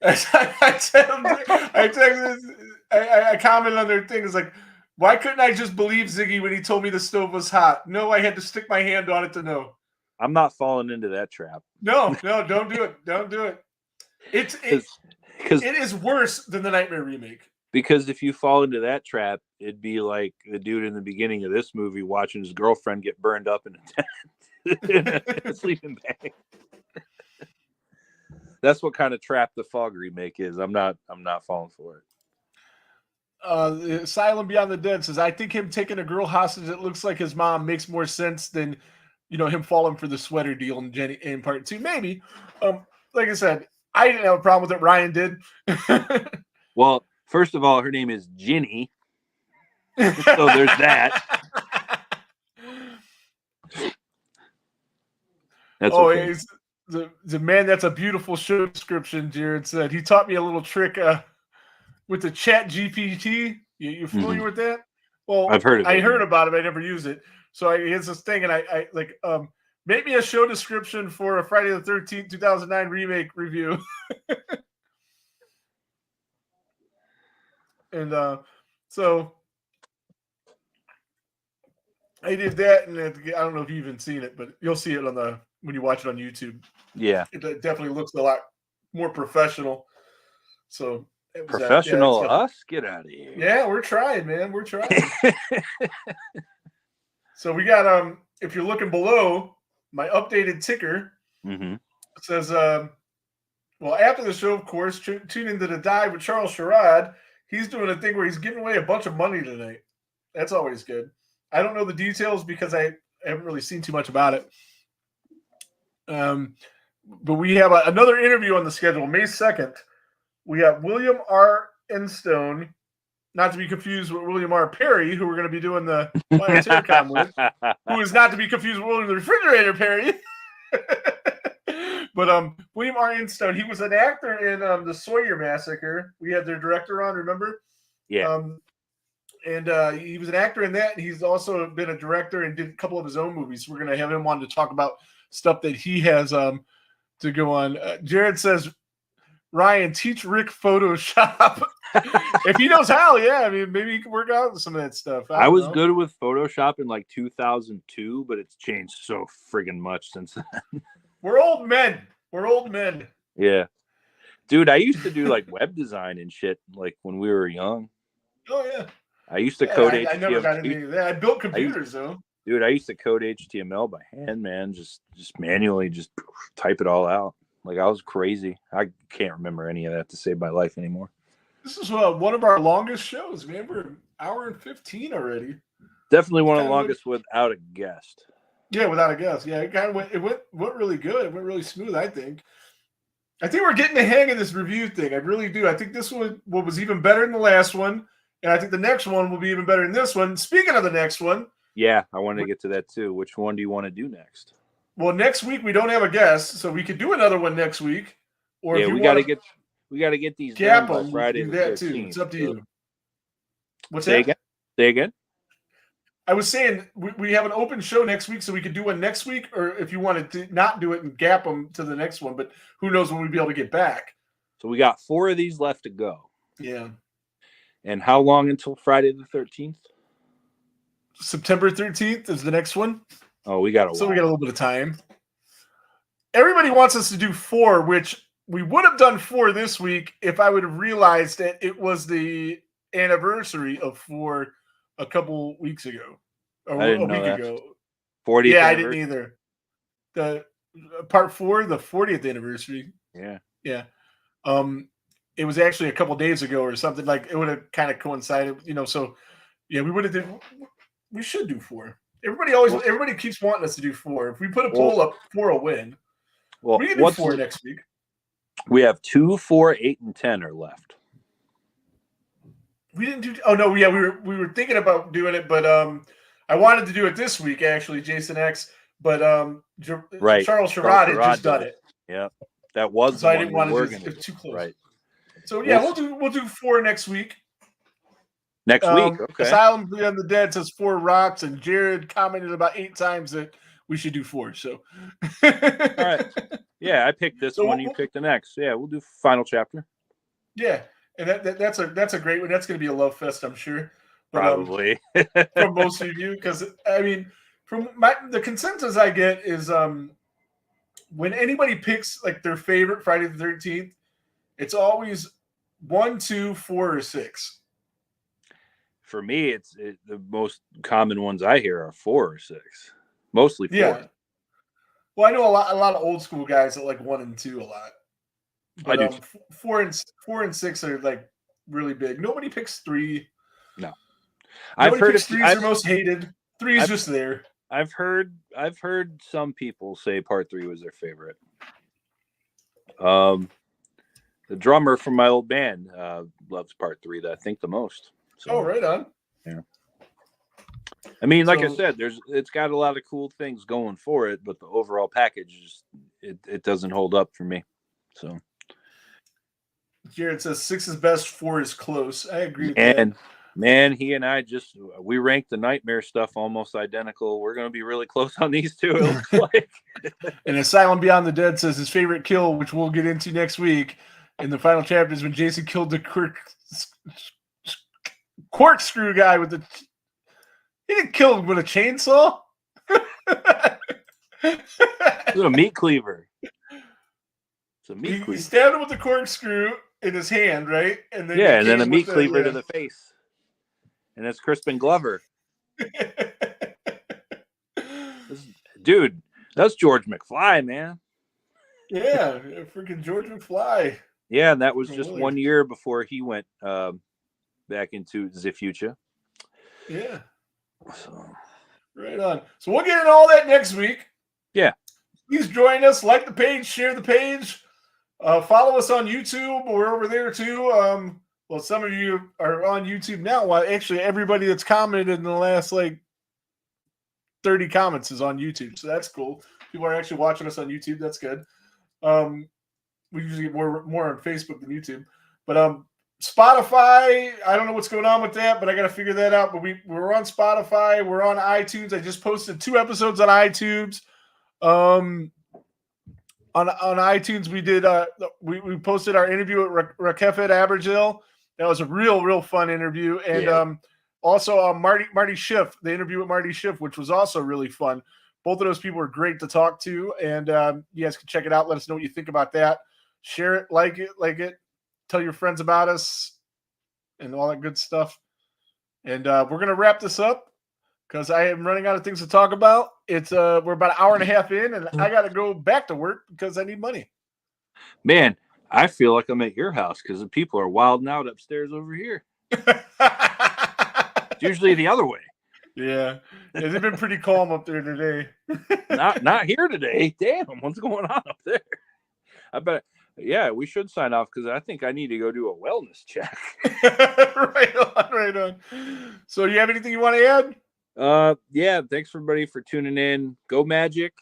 I commented on their thing. It's like, why couldn't I just believe Ziggy when he told me the stove was hot? No, I had to stick my hand on it to know. I'm not falling into that trap. No, don't do it. Don't do it. It is worse than the Nightmare remake. Because if you fall into that trap, it'd be like the dude in the beginning of this movie watching his girlfriend get burned up in a sleeping bag. That's what kind of trap the Fog remake is. I'm not falling for it. Asylum Beyond the Dead says, I think him taking a girl hostage that looks like his mom makes more sense than, him falling for the sweater deal in Jenny in part 2. Maybe. Like I said, I didn't have a problem with it. Ryan did. Well, first of all, her name is Ginny. So there's that. That's okay. The man, that's a beautiful show description, Jared said. He taught me a little trick with the Chat GPT. You familiar with that? Well, I've heard of it. I heard about it, but I never use it. So it's this thing, and I like make me a show description for a Friday the 13th, 2009 remake review. And so I did that, and I don't know if you've even seen it, but you'll see it when you watch it on YouTube. Yeah, it definitely looks a lot more professional. So professional us? Get out of here. Yeah, we're trying, man. We're trying. So we got if you're looking below, my updated ticker says well, after the show, of course, tune into the Dive with Charles Sherrod. He's doing a thing where he's giving away a bunch of money tonight. That's always good. I don't know the details because I haven't really seen too much about it. But we have another interview on the schedule, May 2nd. We have William R. Enstone, not to be confused with William R. Perry, who we're going to be doing the Planetarium with, who is not to be confused with William the Refrigerator Perry. But William R. Enstone, he was an actor in the Sawyer Massacre. We had their director on, remember? Yeah. And he was an actor in that. And he's also been a director and did a couple of his own movies. We're going to have him on to talk about stuff that he has to go on. Jared says, Ryan, teach Rick Photoshop. If he knows how, yeah. I mean, maybe he can work out some of that stuff. I was good with Photoshop in like 2002, but it's changed so friggin' much since then. We're old men. We're old men. Yeah. Dude, I used to do like web design and shit like when we were young. Oh, yeah. I used to code HTML. I never got into that. I built computers, though. Dude, I used to code HTML by hand, man. Just manually just type it all out. Like, I was crazy. I can't remember any of that to save my life anymore. This is one of our longest shows, man. We're an hour and 15 already. Definitely one of the longest without a guest. Yeah, without a guest. Yeah, it kind of went really good. It went really smooth, I think. I think we're getting the hang of this review thing. I really do. I think this one was even better than the last one. And I think the next one will be even better than this one. Speaking of the next one. Yeah, I wanted to get to that too. Which one do you want to do next? Well, next week we don't have a guest, so we could do another one next week. Or yeah, if we got to get these gap done by Friday do the that 13th. too. It's up to you. What's Say that? Say again. I was saying we have an open show next week, so we could do one next week, or if you wanted to not do it and gap them to the next one, but who knows when we'll be able to get back. So we got 4 of these left to go. Yeah. And how long until Friday the 13th? September 13th is the next one. Oh, we got a little bit of time. Everybody wants us to do 4, which we would have done 4 this week if I would have realized that it was the anniversary of 4 a couple weeks ago. Or a week ago. 40th. Yeah, I didn't either. The part 4, the 40th anniversary. Yeah. Yeah. It was actually a couple days ago or something. Like, it would have kind of coincided, so yeah, we should do 4. Everybody keeps wanting us to do 4. If we put a poll up, 4 will win. Well, We can do 4 next week. We have 2, 4, 8, and 10 are left. We didn't do. Oh no, yeah, we were thinking about doing it, but I wanted to do it this week actually, Jason X. But Right. Charles Sherrod had just done it. Yeah, that was so the I one didn't we want were to do going it too close. Right. So yeah, we'll do 4 next week. Next week, okay. Asylum Beyond the Dead says 4 rocks, and Jared commented about 8 times that we should do 4. So, all right, yeah, I picked this one. You picked the next. Yeah, we'll do final chapter. Yeah, and that's a great one. That's going to be a love fest, I'm sure. But, Probably from most of you, because I mean, from the consensus I get is when anybody picks like their favorite Friday the 13th, it's always 1, 2, 4, or 6. For me, the most common ones I hear are 4 or 6, mostly 4. Yeah. Well, I know a lot of old school guys that like 1 and 2 a lot. But I do 4 and 6 are like really big. Nobody picks 3. No, I've heard 3 is their most hated. 3 is just there. I've heard some people say part 3 was their favorite. The drummer from my old band loves part 3, I think, the most. So, right on. Yeah. I mean, like I said, it's got a lot of cool things going for it, but the overall package it doesn't hold up for me. So Jared says 6 is best, 4 is close. I agree with that. And man, he and I we ranked the Nightmare stuff almost identical. We're going to be really close on these two, it looks like. And Asylum Beyond the Dead says his favorite kill, which we'll get into next week, in the final chapter is when Jason killed the corkscrew guy with the. He didn't kill him with a chainsaw. It's a meat cleaver. He stabbed him with the corkscrew in his hand, right? And then a meat cleaver to the face. And it's Crispin Glover. Dude, that's George McFly, man. Yeah, freaking George McFly. Yeah, and that was just 1 year before he went back into the future. Yeah. So. Right on. So we'll get into all that next week. Yeah. Please join us. Like the page. Share the page. Follow us on YouTube. We're over there too. Well, some of you are on YouTube now. Well, actually, everybody that's commented in the last 30 comments is on YouTube. So that's cool. People are actually watching us on YouTube. That's good. We usually get more on Facebook than YouTube. But Spotify, I don't know what's going on with that, but I got to figure that out. But we're on Spotify. We're on iTunes. I just posted 2 episodes on iTunes. On iTunes, we did we posted our interview at Rakefet Abergil. That was a real fun interview. And also Marty Schiff, the interview with Marty Schiff, which was also really fun. Both of those people were great to talk to, and you guys can check it out. Let us know what you think about that. Share it, like it. Tell your friends about us and all that good stuff. And we're going to wrap this up because I am running out of things to talk about. It's we're about an hour and a half in, and I got to go back to work because I need money. Man, I feel like I'm at your house because the people are wilding out upstairs over here. It's usually the other way. Yeah, they've been pretty calm up there today. Not here today. Damn, what's going on up there? I bet. Yeah, we should sign off because I think I need to go do a wellness check. Right on. So, do you have anything you want to add? Yeah. Thanks everybody for tuning in. Go Magic,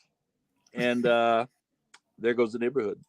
and there goes the neighborhood.